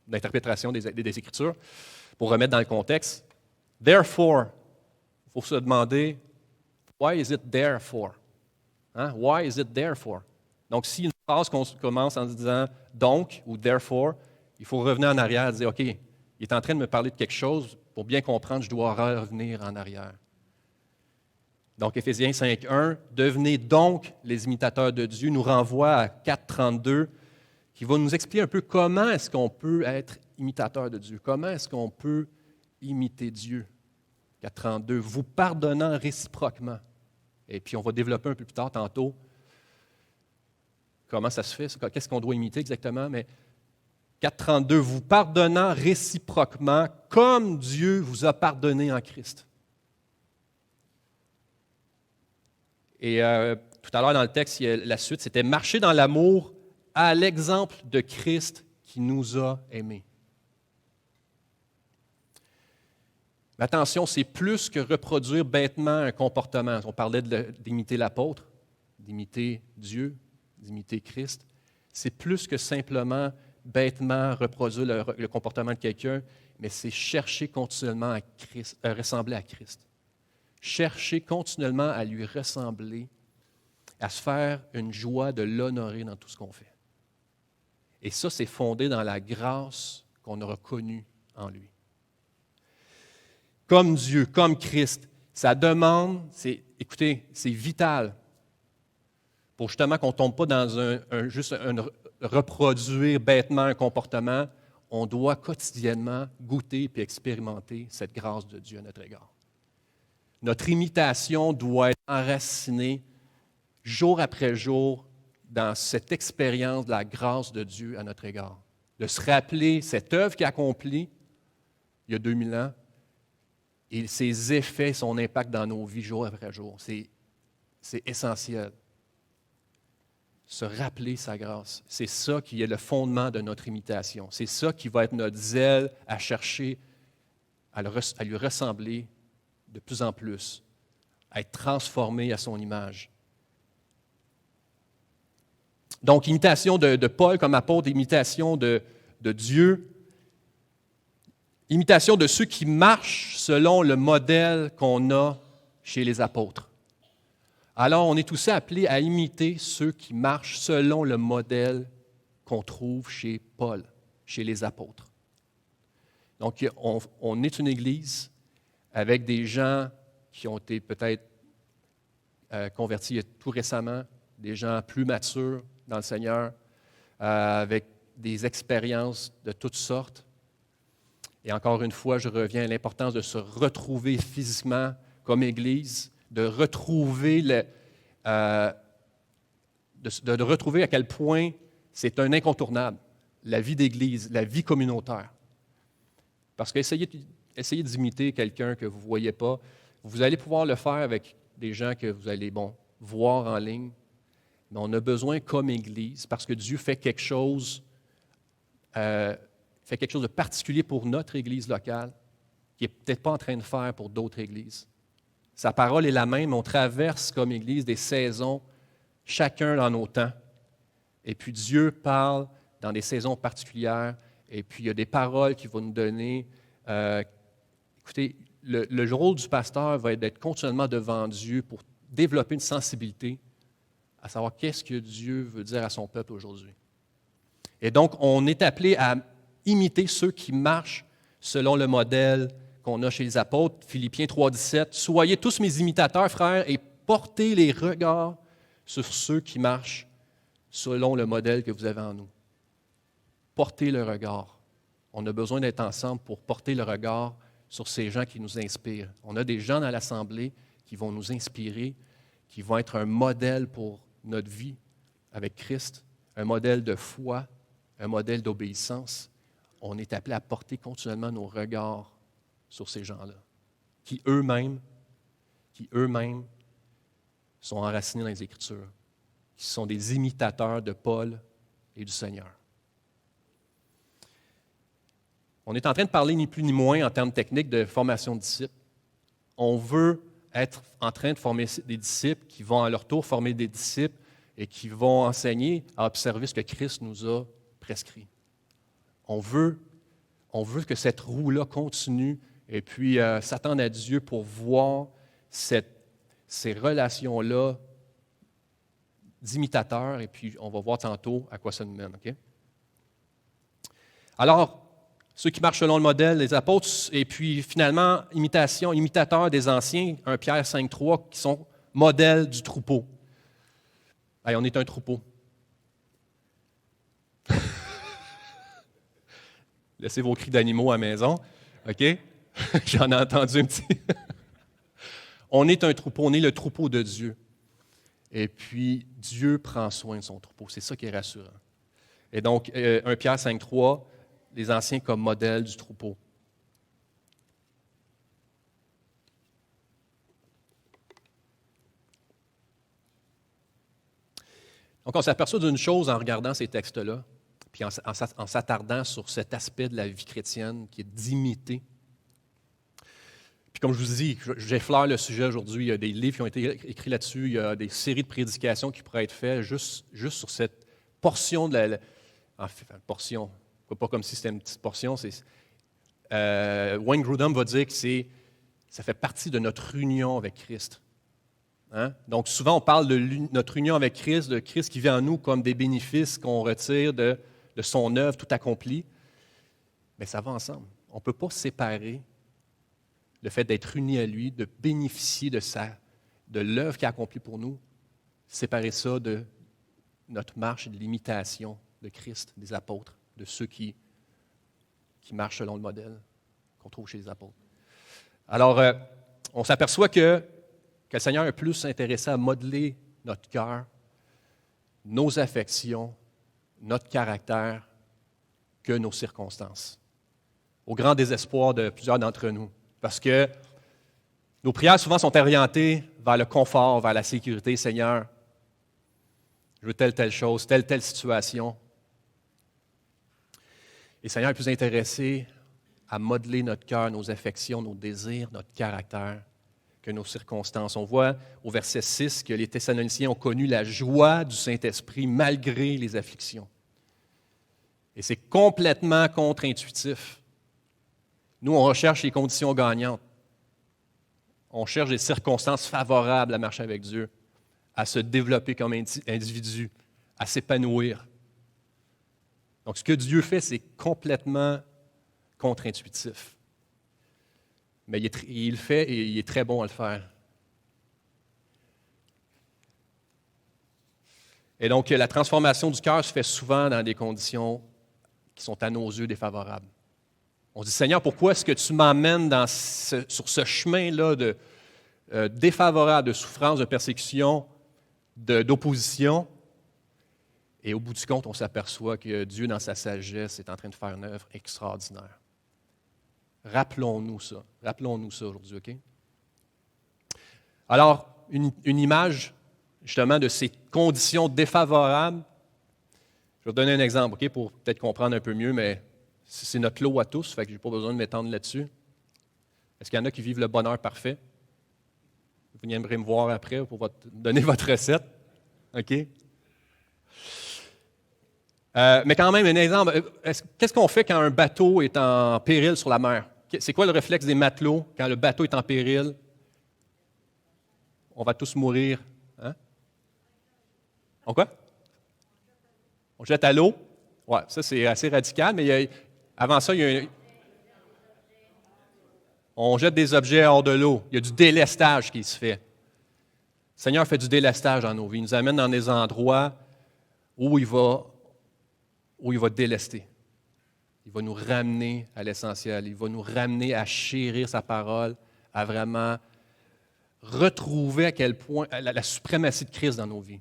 d'interprétation des Écritures pour remettre dans le contexte. Therefore, il faut se demander, why is it there for? Hein? Why is it there for? Donc, si une phrase commence en disant donc ou therefore, il faut revenir en arrière et dire, OK, il est en train de me parler de quelque chose. Pour bien comprendre, je dois revenir en arrière. Donc, Éphésiens 5.1, devenez donc les imitateurs de Dieu, nous renvoie à 4.32, qui va nous expliquer un peu comment est-ce qu'on peut être imitateur de Dieu, comment est-ce qu'on peut imiter Dieu. 4.32, vous pardonnant réciproquement. Et puis, on va développer un peu plus tard, tantôt, comment ça se fait, qu'est-ce qu'on doit imiter exactement, mais 4.32, vous pardonnant réciproquement comme Dieu vous a pardonné en Christ. Et tout à l'heure dans le texte, la suite, c'était marcher dans l'amour à l'exemple de Christ qui nous a aimés. Mais attention, c'est plus que reproduire bêtement un comportement. On parlait d'imiter l'apôtre, d'imiter Dieu, d'imiter Christ. C'est plus que simplement bêtement reproduire le comportement de quelqu'un, mais c'est chercher continuellement à ressembler à Christ. Chercher continuellement à lui ressembler, à se faire une joie de l'honorer dans tout ce qu'on fait. Et ça, c'est fondé dans la grâce qu'on aura connue en lui. Comme Dieu, comme Christ, ça demande, écoutez, c'est vital pour justement qu'on ne tombe pas dans juste reproduire bêtement un comportement. On doit quotidiennement goûter et expérimenter cette grâce de Dieu à notre égard. Notre imitation doit être enracinée jour après jour dans cette expérience de la grâce de Dieu à notre égard. De se rappeler cette œuvre qu'il a accomplie il y a 2000 ans et ses effets, son impact dans nos vies jour après jour. C'est essentiel. Se rappeler sa grâce. C'est ça qui est le fondement de notre imitation. C'est ça qui va être notre zèle à chercher à lui ressembler de plus en plus, à être transformé à son image. Donc, imitation de Paul comme apôtre, imitation de Dieu, imitation de ceux qui marchent selon le modèle qu'on a chez les apôtres. Alors, on est aussi appelé à imiter ceux qui marchent selon le modèle qu'on trouve chez Paul, chez les apôtres. Donc, on est une Église avec des gens qui ont été peut-être convertis tout récemment, des gens plus matures dans le Seigneur, avec des expériences de toutes sortes. Et encore une fois, je reviens à l'importance de se retrouver physiquement comme Église, de retrouver de retrouver à quel point c'est un incontournable, la vie d'Église, la vie communautaire. Parce qu'essayez d'imiter quelqu'un que vous ne voyez pas, vous allez pouvoir le faire avec des gens que vous allez voir en ligne, mais on a besoin comme Église, parce que Dieu fait quelque chose de particulier pour notre Église locale, qui n'est peut-être pas en train de faire pour d'autres Églises. Sa parole est la même, on traverse comme Église des saisons, chacun dans nos temps. Et puis Dieu parle dans des saisons particulières, et puis il y a des paroles qu'il va nous donner. Écoutez, le rôle du pasteur va être d'être continuellement devant Dieu pour développer une sensibilité à savoir qu'est-ce que Dieu veut dire à son peuple aujourd'hui. Et donc, on est appelé à imiter ceux qui marchent selon le modèle qu'on a chez les apôtres. Philippiens 3,17. « Soyez tous mes imitateurs, frères, et portez les regards sur ceux qui marchent selon le modèle que vous avez en nous. » Portez le regard. On a besoin d'être ensemble pour porter le regard sur ces gens qui nous inspirent. On a des gens dans l'Assemblée qui vont nous inspirer, qui vont être un modèle pour notre vie avec Christ, un modèle de foi, un modèle d'obéissance. On est appelé à porter continuellement nos regards sur ces gens-là, qui eux-mêmes sont enracinés dans les Écritures, qui sont des imitateurs de Paul et du Seigneur. On est en train de parler ni plus ni moins en termes techniques de formation de disciples. On veut être en train de former des disciples qui vont à leur tour former des disciples, et qui vont enseigner à observer ce que Christ nous a prescrit. On veut que cette roue-là continue et puis s'attendre à Dieu pour voir ces relations-là d'imitateurs, et puis on va voir tantôt à quoi ça nous mène. Okay? Alors, ceux qui marchent selon le modèle des apôtres, et puis finalement, imitateurs des anciens, 1 Pierre 5,3, qui sont modèles du troupeau. Allez, on est un troupeau. Laissez vos cris d'animaux à la maison, OK? J'en ai entendu un petit. On est un troupeau, on est le troupeau de Dieu. Et puis, Dieu prend soin de son troupeau. C'est ça qui est rassurant. Et donc, 1 Pierre 5,3, les anciens comme modèle du troupeau. Donc, on s'aperçoit d'une chose en regardant ces textes-là, puis en s'attardant sur cet aspect de la vie chrétienne qui est d'imiter. Puis comme je vous dis, j'effleure le sujet aujourd'hui. Il y a des livres qui ont été écrits là-dessus. Il y a des séries de prédications qui pourraient être faites juste sur cette portion de la portion, pas comme si c'était une petite portion. Wayne Grudem va dire que ça fait partie de notre union avec Christ. Hein? Donc souvent, on parle de notre union avec Christ, de Christ qui vient en nous comme des bénéfices qu'on retire de son œuvre tout accomplie. Mais ça va ensemble. On ne peut pas séparer le fait d'être unis à lui, de bénéficier de l'œuvre qu'il a accomplie pour nous, séparer ça de notre marche et de l'imitation de Christ, des apôtres, de ceux qui marchent selon le modèle qu'on trouve chez les apôtres. Alors, on s'aperçoit que le Seigneur est plus intéressé à modeler notre cœur, nos affections, notre caractère, que nos circonstances, au grand désespoir de plusieurs d'entre nous. Parce que nos prières souvent sont orientées vers le confort, vers la sécurité. Seigneur, je veux telle chose, telle situation. Et le Seigneur est plus intéressé à modeler notre cœur, nos affections, nos désirs, notre caractère, que nos circonstances. On voit au verset 6 que les Thessaloniciens ont connu la joie du Saint-Esprit malgré les afflictions. Et c'est complètement contre-intuitif. Nous, on recherche les conditions gagnantes. On cherche des circonstances favorables à marcher avec Dieu, à se développer comme individu, à s'épanouir. Donc, ce que Dieu fait, c'est complètement contre-intuitif. Mais il le fait et il est très bon à le faire. Et donc, la transformation du cœur se fait souvent dans des conditions qui sont à nos yeux défavorables. On se dit, Seigneur, pourquoi est-ce que tu m'emmènes sur ce chemin-là défavorable, de souffrance, de persécution, d'opposition? Et au bout du compte, on s'aperçoit que Dieu, dans sa sagesse, est en train de faire une œuvre extraordinaire. Rappelons-nous ça. Rappelons-nous ça aujourd'hui, OK? Alors, une image, justement, de ces conditions défavorables. Je vais vous donner un exemple, OK, pour peut-être comprendre un peu mieux, mais c'est notre lot à tous, fait que je n'ai pas besoin de m'étendre là-dessus. Est-ce qu'il y en a qui vivent le bonheur parfait? Vous viendrez me voir après pour donner votre recette. OK? Mais quand même, un exemple. Qu'est-ce qu'on fait quand un bateau est en péril sur la mer? C'est quoi le réflexe des matelots quand le bateau est en péril? On va tous mourir. Hein? On quoi? On jette à l'eau? Oui, ça c'est assez radical, mais avant ça, on jette des objets hors de l'eau. Il y a du délestage qui se fait. Le Seigneur fait du délestage dans nos vies. Il nous amène dans des endroits où il va délester. Il va nous ramener à l'essentiel. Il va nous ramener à chérir sa parole, à vraiment retrouver à quel point la suprématie de Christ dans nos vies.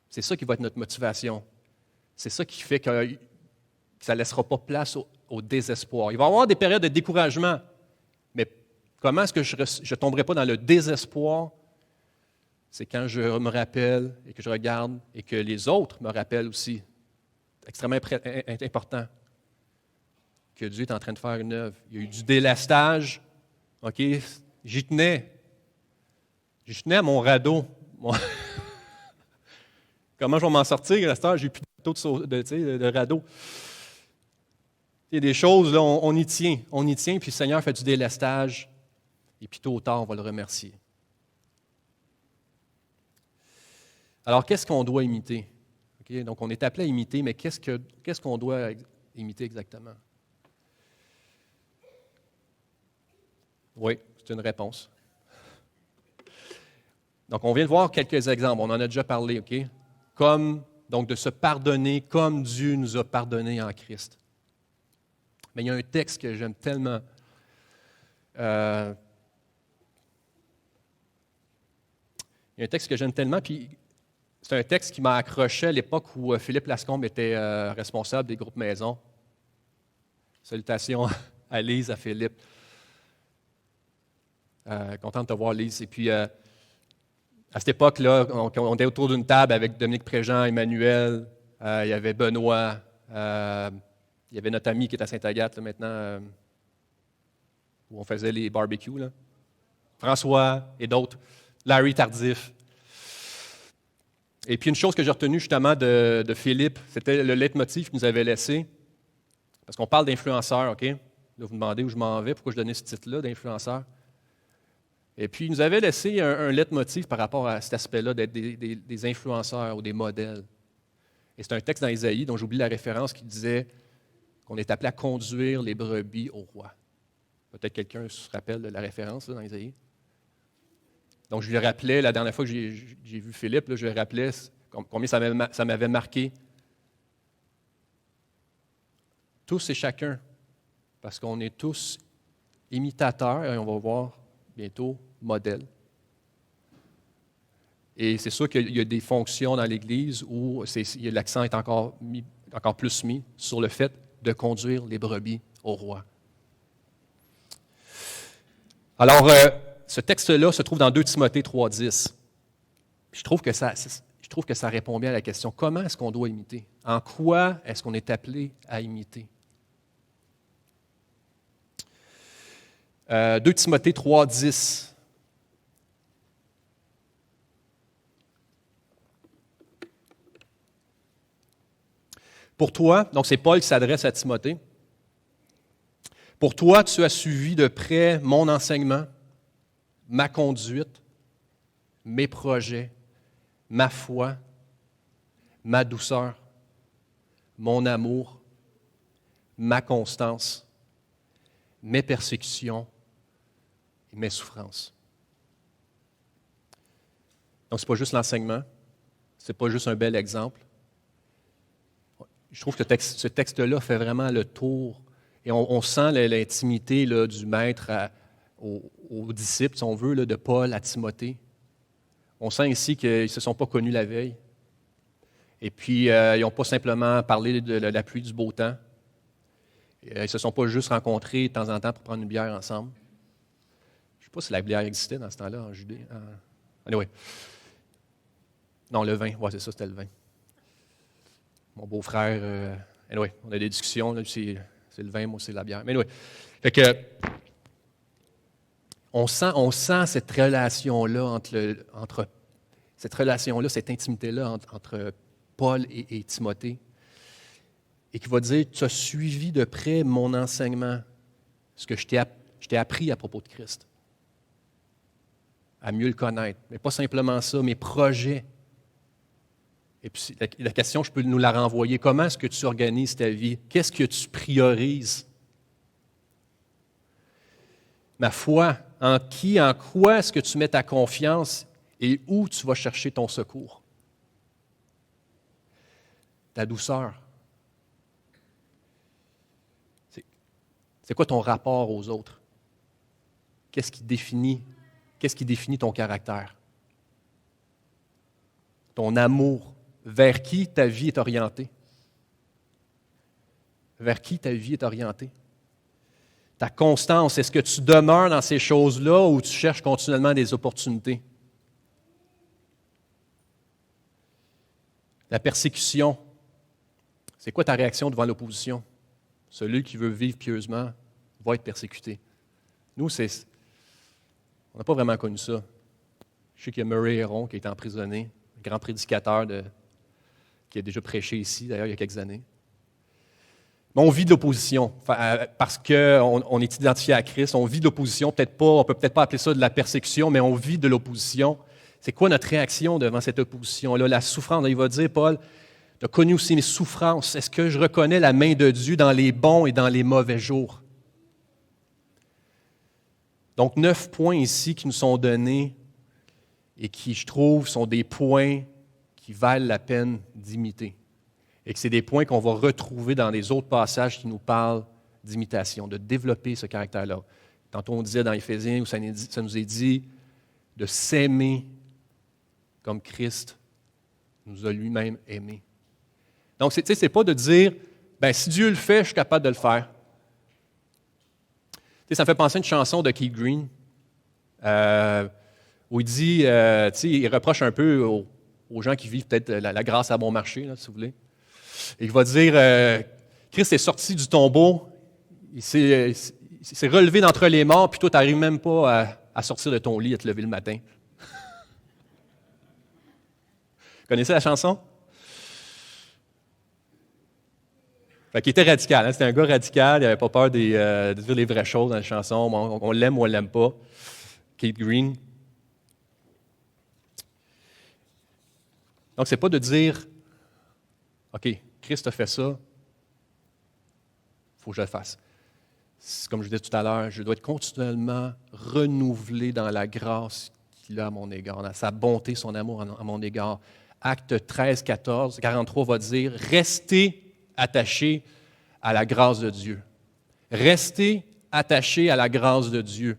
C'est ça qui va être notre motivation. C'est ça qui fait que ça ne laissera pas place au désespoir. Il va y avoir des périodes de découragement, mais comment est-ce que je ne tomberai pas dans le désespoir? C'est quand je me rappelle et que je regarde et que les autres me rappellent aussi. C'est extrêmement important que Dieu est en train de faire une œuvre. Il y a eu du délestage. OK? J'y tenais à mon radeau. Comment je vais m'en sortir? À cette heure, j'ai plus de bateau de radeau. Il y a des choses, là, on y tient, puis le Seigneur fait du délestage, et puis tôt ou tard, on va le remercier. Alors, qu'est-ce qu'on doit imiter? Okay? Donc, on est appelé à imiter, mais qu'est-ce qu'on doit imiter exactement? Oui, c'est une réponse. Donc, on vient de voir quelques exemples. On en a déjà parlé, OK? Donc, de se pardonner comme Dieu nous a pardonné en Christ. Mais il y a un texte que j'aime tellement. Il y a un texte que j'aime tellement, puis c'est un texte qui m'a accroché à l'époque où Philippe Lascombe était responsable des groupes maisons. Salutations à Lise, à Philippe. Content de te voir, Lise. Et puis, à cette époque-là, on était autour d'une table avec Dominique Préjean, Emmanuel, il y avait Benoît, il y avait notre ami qui est à Sainte-Agathe là, maintenant, où on faisait les barbecues. Là. François et d'autres. Larry Tardif. Et puis une chose que j'ai retenue justement de Philippe, c'était le leitmotiv qu'il nous avait laissé. Parce qu'on parle d'influenceurs, OK? Là, vous me demandez où je m'en vais, pourquoi je donnais ce titre-là d'influenceur. Et puis, il nous avait laissé un leitmotiv par rapport à cet aspect-là d'être des influenceurs ou des modèles. Et c'est un texte dans Isaïe, dont j'oublie la référence, qui disait qu'on est appelé à conduire les brebis au roi. Peut-être quelqu'un se rappelle de la référence là, dans Isaïe. Donc, je lui rappelais, la dernière fois que j'ai vu Philippe, là, je lui rappelais combien ça m'avait marqué. Tous et chacun, parce qu'on est tous imitateurs, et on va voir bientôt modèles. Et c'est sûr qu'il y a des fonctions dans l'Église où l'accent est encore plus mis sur le fait de conduire les brebis au roi. Alors, ce texte-là se trouve dans 2 Timothée 3,10. Je trouve que ça répond bien à la question, comment est-ce qu'on doit imiter? En quoi est-ce qu'on est appelé à imiter? 2 Timothée 3,10. Pour toi, donc c'est Paul qui s'adresse à Timothée, pour toi, tu as suivi de près mon enseignement, ma conduite, mes projets, ma foi, ma douceur, mon amour, ma constance, mes persécutions et mes souffrances. Donc, ce n'est pas juste l'enseignement, ce n'est pas juste un bel exemple. Je trouve que ce texte-là fait vraiment le tour et on sent l'intimité là, du maître aux disciples, si on veut, là, de Paul à Timothée. On sent ici qu'ils ne se sont pas connus la veille. Et puis, ils n'ont pas simplement parlé de la pluie du beau temps. Ils ne se sont pas juste rencontrés de temps en temps pour prendre une bière ensemble. Je ne sais pas si la bière existait dans ce temps-là en Judée. Anyway. Non, le vin. Oui, c'est ça, c'était le vin. Mon beau-frère, anyway, on a des discussions, là, c'est le vin, moi c'est la bière. Mais anyway, fait que, on sent cette relation-là cette intimité-là entre Paul et Timothée, et qui va dire, tu as suivi de près mon enseignement, ce que je t'ai appris à propos de Christ, à mieux le connaître. Mais pas simplement ça, mes projets. Et puis la question, je peux nous la renvoyer. Comment est-ce que tu organises ta vie? Qu'est-ce que tu priorises? Ma foi, en quoi est-ce que tu mets ta confiance et où tu vas chercher ton secours? Ta douceur. C'est quoi ton rapport aux autres? Qu'est-ce qui définit ton caractère? Ton amour. Vers qui ta vie est orientée? Vers qui ta vie est orientée? Ta constance, est-ce que tu demeures dans ces choses-là ou tu cherches continuellement des opportunités? La persécution, c'est quoi ta réaction devant l'opposition? Celui qui veut vivre pieusement va être persécuté. Nous, on n'a pas vraiment connu ça. Je sais qu'il y a Murray Héron qui a été emprisonné, grand prédicateur qui a déjà prêché ici, d'ailleurs, il y a quelques années. Mais on vit de l'opposition, parce qu'on est identifié à Christ, on vit de l'opposition, on ne peut peut-être pas appeler ça de la persécution, mais on vit de l'opposition. C'est quoi notre réaction devant cette opposition-là? La souffrance, il va dire, Paul, tu as connu aussi mes souffrances. Est-ce que je reconnais la main de Dieu dans les bons et dans les mauvais jours? Donc, 9 points ici qui nous sont donnés et qui, je trouve, sont des points qui valent la peine d'imiter. Et que c'est des points qu'on va retrouver dans les autres passages qui nous parlent d'imitation, de développer ce caractère-là. Tantôt, on disait dans Éphésiens, où ça nous est dit de s'aimer comme Christ nous a lui-même aimés. Donc, c'est pas de dire, ben si Dieu le fait, je suis capable de le faire. Ça me fait penser à une chanson de Keith Green, où il dit, il reproche un peu aux gens qui vivent peut-être la grâce à bon marché, là, si vous voulez. Et il va dire, Christ est sorti du tombeau, il s'est relevé d'entre les morts, puis toi, tu n'arrives même pas à sortir de ton lit et à te lever le matin. Vous connaissez la chanson? Fait qu'il était radical, hein? C'était un gars radical, il n'avait pas peur de dire les vraies choses dans la chanson, on l'aime ou on ne l'aime pas. Keith Green. Donc, ce n'est pas de dire, OK, Christ a fait ça, il faut que je le fasse. Comme je disais tout à l'heure, je dois être continuellement renouvelé dans la grâce qu'il a à mon égard, dans sa bonté, son amour à mon égard. Acte 13, 43 va dire, restez attachés à la grâce de Dieu. Restez attachés à la grâce de Dieu.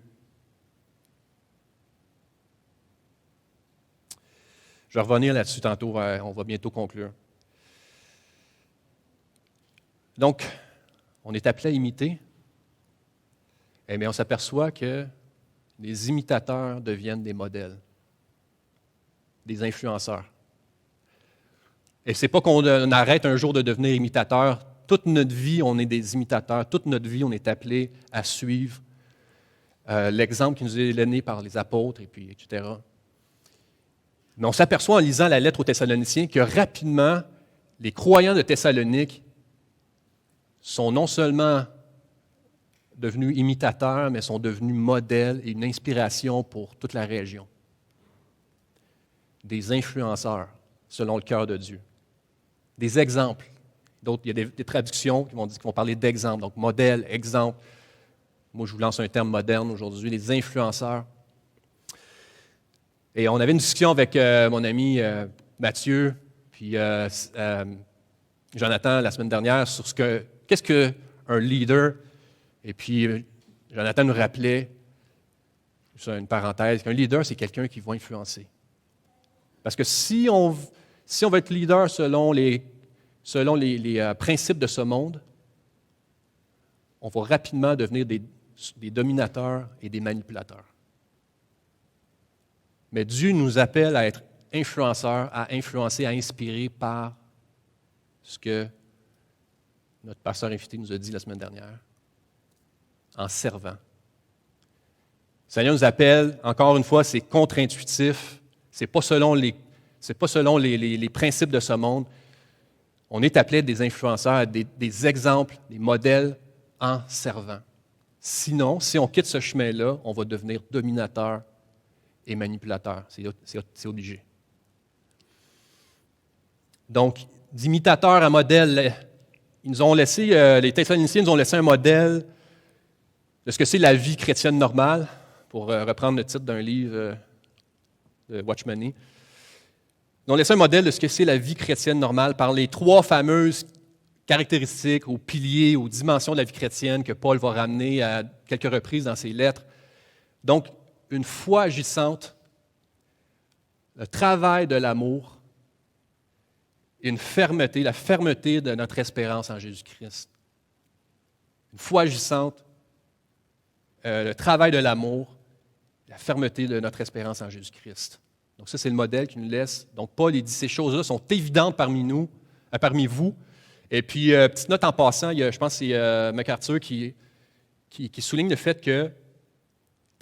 Je vais revenir là-dessus tantôt, on va bientôt conclure. Donc, on est appelé à imiter, mais on s'aperçoit que les imitateurs deviennent des modèles, des influenceurs. Et ce n'est pas qu'on arrête un jour de devenir imitateur. Toute notre vie, on est des imitateurs. Toute notre vie, on est appelé à suivre l'exemple qui nous est donné par les apôtres, et puis, etc. Mais on s'aperçoit en lisant la lettre aux Thessaloniciens que rapidement, les croyants de Thessalonique sont non seulement devenus imitateurs, mais sont devenus modèles et une inspiration pour toute la région. Des influenceurs, selon le cœur de Dieu. Des exemples. D'autres, il y a des traductions qui vont parler d'exemples. Donc, modèle, exemple. Moi, je vous lance un terme moderne aujourd'hui, les influenceurs. Et on avait une discussion avec mon ami Mathieu, puis Jonathan la semaine dernière sur qu'est-ce qu'un leader. Et puis, Jonathan nous rappelait, c'est une parenthèse, qu'un leader, c'est quelqu'un qui va influencer. Parce que si on veut être leader selon les principes de ce monde, on va rapidement devenir des dominateurs et des manipulateurs. Mais Dieu nous appelle à être influenceurs, à influencer, à inspirer par ce que notre pasteur invité nous a dit la semaine dernière, en servant. Le Seigneur nous appelle, encore une fois, c'est contre-intuitif, ce n'est pas selon les principes de ce monde. On est appelé des influenceurs, des exemples, des modèles en servant. Sinon, si on quitte ce chemin-là, on va devenir dominateur et manipulateur. C'est obligé. Donc, d'imitateurs à modèle, ils nous ont laissé, les Thessaloniciens nous ont laissé un modèle de ce que c'est la vie chrétienne normale, pour reprendre le titre d'un livre de Watchmani. Ils ont laissé un modèle de ce que c'est la vie chrétienne normale par les 3 fameuses caractéristiques ou piliers ou dimensions de la vie chrétienne que Paul va ramener à quelques reprises dans ses lettres. Donc, une foi agissante, le travail de l'amour et une fermeté, la fermeté de notre espérance en Jésus-Christ. Une foi agissante, le travail de l'amour, la fermeté de notre espérance en Jésus-Christ. Donc ça, c'est le modèle qu'il nous laisse. Donc Paul, il dit ces choses-là sont évidentes parmi vous. Et puis, petite note en passant, je pense que c'est MacArthur qui souligne le fait que le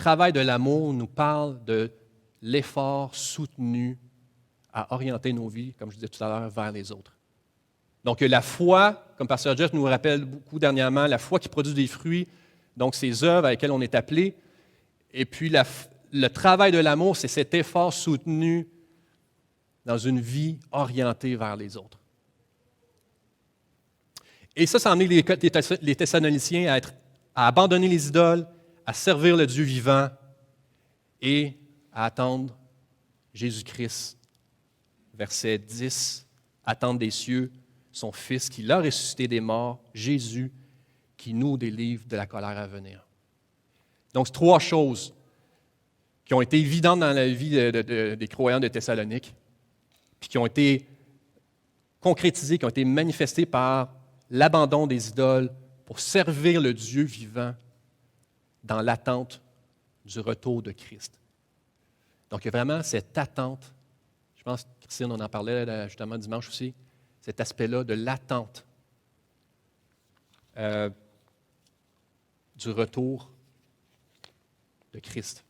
travail de l'amour nous parle de l'effort soutenu à orienter nos vies, comme je disais tout à l'heure, vers les autres. Donc, la foi, comme Pasteur Jeff nous rappelle beaucoup dernièrement, la foi qui produit des fruits, donc ces œuvres avec lesquelles on est appelé. Et puis, le travail de l'amour, c'est cet effort soutenu dans une vie orientée vers les autres. Et ça a amené les Thessaloniciens à abandonner les idoles, à servir le Dieu vivant et à attendre Jésus-Christ. Verset 10, attendre des cieux son Fils qui l'a ressuscité des morts, Jésus, qui nous délivre de la colère à venir. Donc, c'est trois choses qui ont été évidentes dans la vie des croyants de Thessalonique, puis qui ont été concrétisées, qui ont été manifestées par l'abandon des idoles pour servir le Dieu vivant dans l'attente du retour de Christ. Donc, il y a vraiment cette attente. Je pense que Christine, on en parlait justement dimanche aussi, cet aspect-là de l'attente du retour de Christ.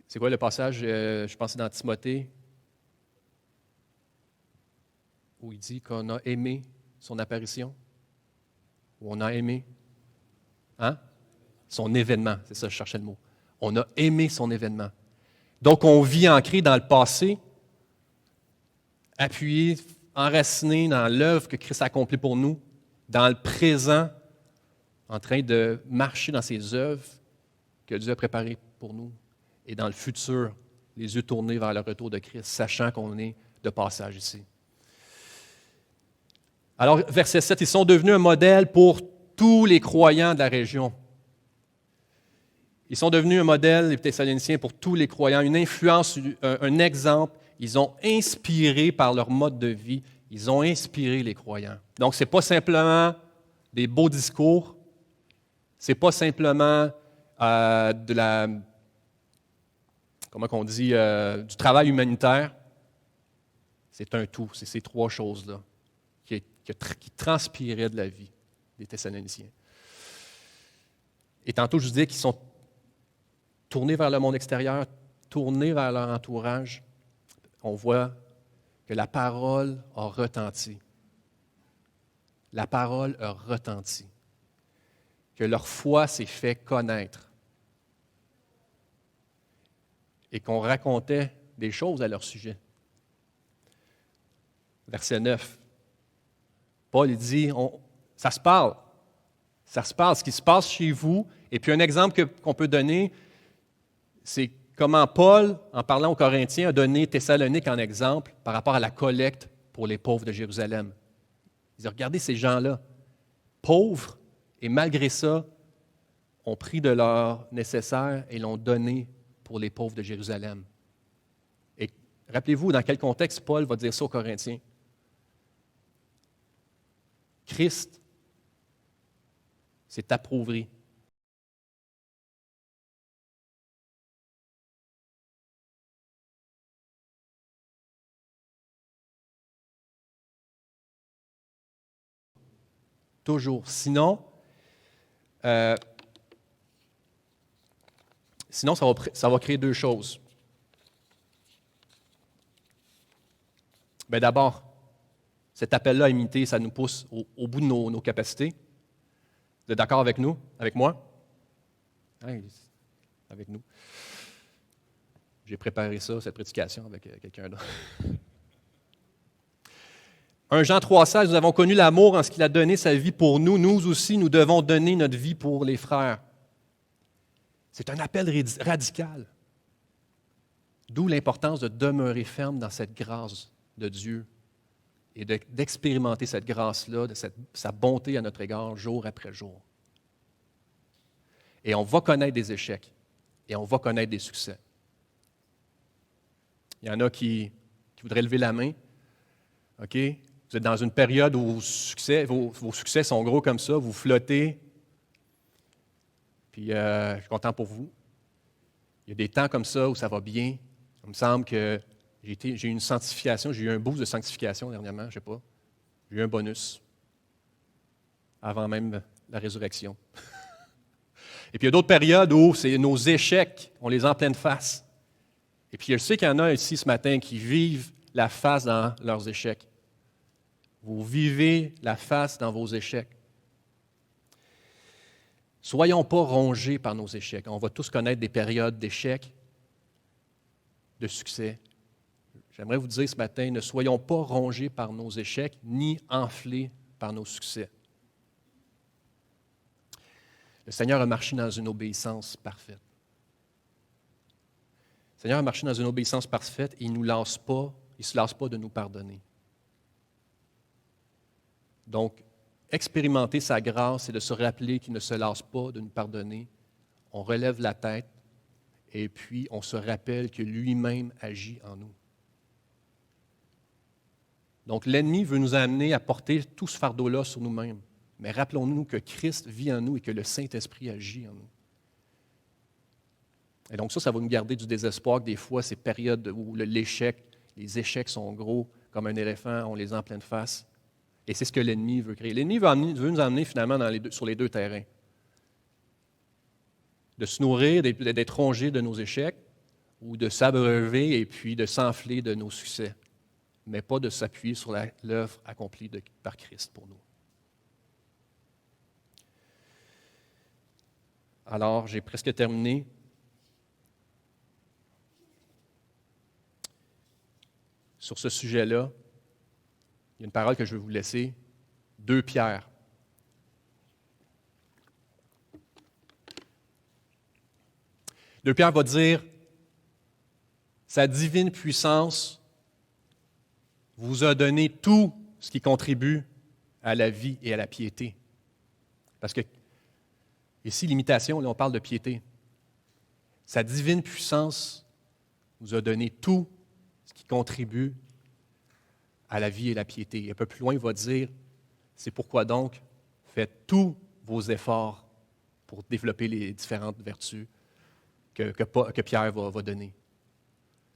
C'est quoi le passage, je pense, dans Timothée, où il dit qu'on a aimé son apparition, où on a aimé son événement, c'est ça, je cherchais le mot. On a aimé son événement. Donc, on vit ancré dans le passé, appuyé, enraciné dans l'œuvre que Christ a accomplie pour nous, dans le présent, en train de marcher dans ses œuvres que Dieu a préparées pour nous, et dans le futur, les yeux tournés vers le retour de Christ, sachant qu'on est de passage ici. Alors, verset 7, ils sont devenus un modèle pour tous les croyants de la région. Ils sont devenus un modèle, les Thessaloniciens, pour tous les croyants, une influence, un exemple. Ils ont inspiré par leur mode de vie, ils ont inspiré les croyants. Donc, ce n'est pas simplement des beaux discours, ce n'est pas simplement du travail humanitaire. C'est un tout, c'est ces trois choses-là qui transpiraient de la vie des Thessaloniciens. Et tantôt, je vous disais qu'ils sont tournés vers le monde extérieur, tournés vers leur entourage. On voit que la parole a retenti. La parole a retenti. Que leur foi s'est fait connaître. Et qu'on racontait des choses à leur sujet. Verset 9. Paul il dit, ça se parle. Ça se parle, ce qui se passe chez vous. Et puis un exemple qu'on peut donner, c'est comment Paul, en parlant aux Corinthiens, a donné Thessalonique en exemple par rapport à la collecte pour les pauvres de Jérusalem. Il dit, regardez ces gens-là, pauvres, et malgré ça, ont pris de leur nécessaire et l'ont donné pour les pauvres de Jérusalem. Et rappelez-vous, dans quel contexte Paul va dire ça aux Corinthiens? Christ s'est appauvri. Toujours. Sinon, ça va créer deux choses. Bien, d'abord, cet appel-là à imiter, ça nous pousse au bout de nos capacités. Vous êtes d'accord avec nous, avec moi? Avec nous. J'ai préparé ça, cette prédication, avec quelqu'un d'autre. 1 Jean 3,16, nous avons connu l'amour en ce qu'il a donné sa vie pour nous. Nous aussi, nous devons donner notre vie pour les frères. C'est un appel radical. D'où l'importance de demeurer ferme dans cette grâce de Dieu et d'expérimenter cette grâce-là, sa bonté à notre égard, jour après jour. Et on va connaître des échecs et on va connaître des succès. Il y en a qui voudraient lever la main. OK? Vous êtes dans une période où vos succès sont gros comme ça, vous flottez. Puis, je suis content pour vous. Il y a des temps comme ça où ça va bien. Il me semble que j'ai eu une sanctification, j'ai eu un boost de sanctification dernièrement, je ne sais pas. J'ai eu un bonus avant même la résurrection. Et puis, il y a d'autres périodes où c'est nos échecs, on les a en pleine face. Et puis je sais qu'il y en a ici ce matin qui vivent la face dans leurs échecs. Vous vivez la face dans vos échecs. Soyons pas rongés par nos échecs. On va tous connaître des périodes d'échecs, de succès. J'aimerais vous dire ce matin, ne soyons pas rongés par nos échecs, ni enflés par nos succès. Le Seigneur a marché dans une obéissance parfaite. Le Seigneur a marché dans une obéissance parfaite et il ne se lasse pas de nous pardonner. Donc, expérimenter sa grâce et de se rappeler qu'il ne se lasse pas de nous pardonner, on relève la tête et puis on se rappelle que lui-même agit en nous. Donc, l'ennemi veut nous amener à porter tout ce fardeau-là sur nous-mêmes. Mais rappelons-nous que Christ vit en nous et que le Saint-Esprit agit en nous. Et donc ça va nous garder du désespoir, que des fois, ces périodes où les échecs sont gros, comme un éléphant, on les a en pleine face. Et c'est ce que l'ennemi veut créer. L'ennemi veut nous amener finalement sur les deux terrains. De se nourrir, d'être rongé de nos échecs, ou de s'abreuver et puis de s'enfler de nos succès, mais pas de s'appuyer sur l'œuvre accomplie par Christ pour nous. Alors, j'ai presque terminé. Sur ce sujet-là, il y a une parole que je vais vous laisser. 2 Pierre. Deux Pierre va dire, sa divine puissance vous a donné tout ce qui contribue à la vie et à la piété. Parce que ici, l'imitation, là, on parle de piété. Sa divine puissance vous a donné tout ce qui contribue à la vie et la piété. Et un peu plus loin, il va dire, c'est pourquoi donc faites tous vos efforts pour développer les différentes vertus que Pierre va donner.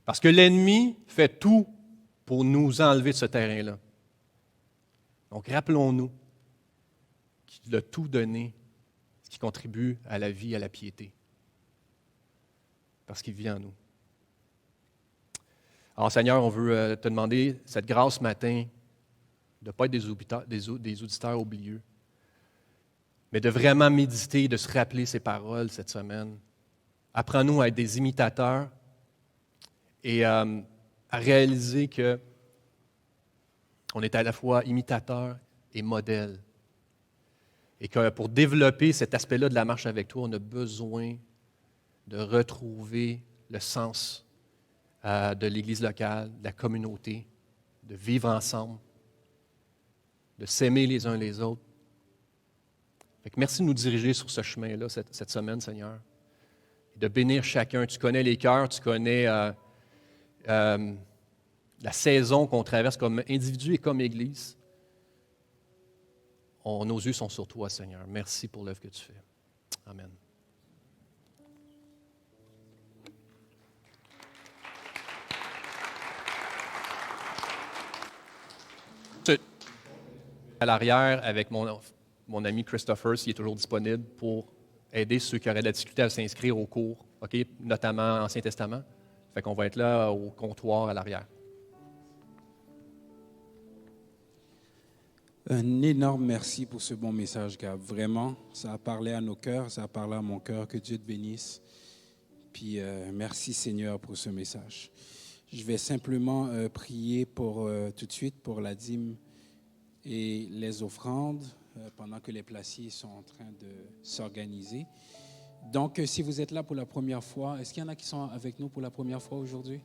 Parce que l'ennemi fait tout pour nous enlever de ce terrain-là. Donc, rappelons-nous qu'il a tout donné, ce qui contribue à la vie et à la piété. Parce qu'il vit en nous. Alors, Seigneur, on veut te demander cette grâce ce matin de ne pas être des auditeurs oublieux, mais de vraiment méditer, de se rappeler ces paroles cette semaine. Apprends-nous à être des imitateurs et à réaliser qu'on est à la fois imitateur et modèle. Et que pour développer cet aspect-là de la marche avec toi, on a besoin de retrouver le sens de l'Église locale, de la communauté, de vivre ensemble, de s'aimer les uns les autres. Fait que merci de nous diriger sur ce chemin-là cette semaine, Seigneur, et de bénir chacun. Tu connais les cœurs, tu connais la saison qu'on traverse comme individu et comme Église. Nos yeux sont sur toi, Seigneur. Merci pour l'œuvre que tu fais. Amen. À l'arrière, avec mon ami Christopher, s'il est toujours disponible, pour aider ceux qui auraient de la difficulté à s'inscrire au cours, okay? Notamment Ancien Testament. Fait qu'on va être là au comptoir à l'arrière. Un énorme merci pour ce bon message, Gab. Vraiment, ça a parlé à nos cœurs, ça a parlé à mon cœur. Que Dieu te bénisse. Puis merci Seigneur pour ce message. Je vais simplement prier pour tout de suite pour la dîme et les offrandes pendant que les placiers sont en train de s'organiser. Donc, si vous êtes là pour la première fois, est-ce qu'il y en a qui sont avec nous pour la première fois aujourd'hui?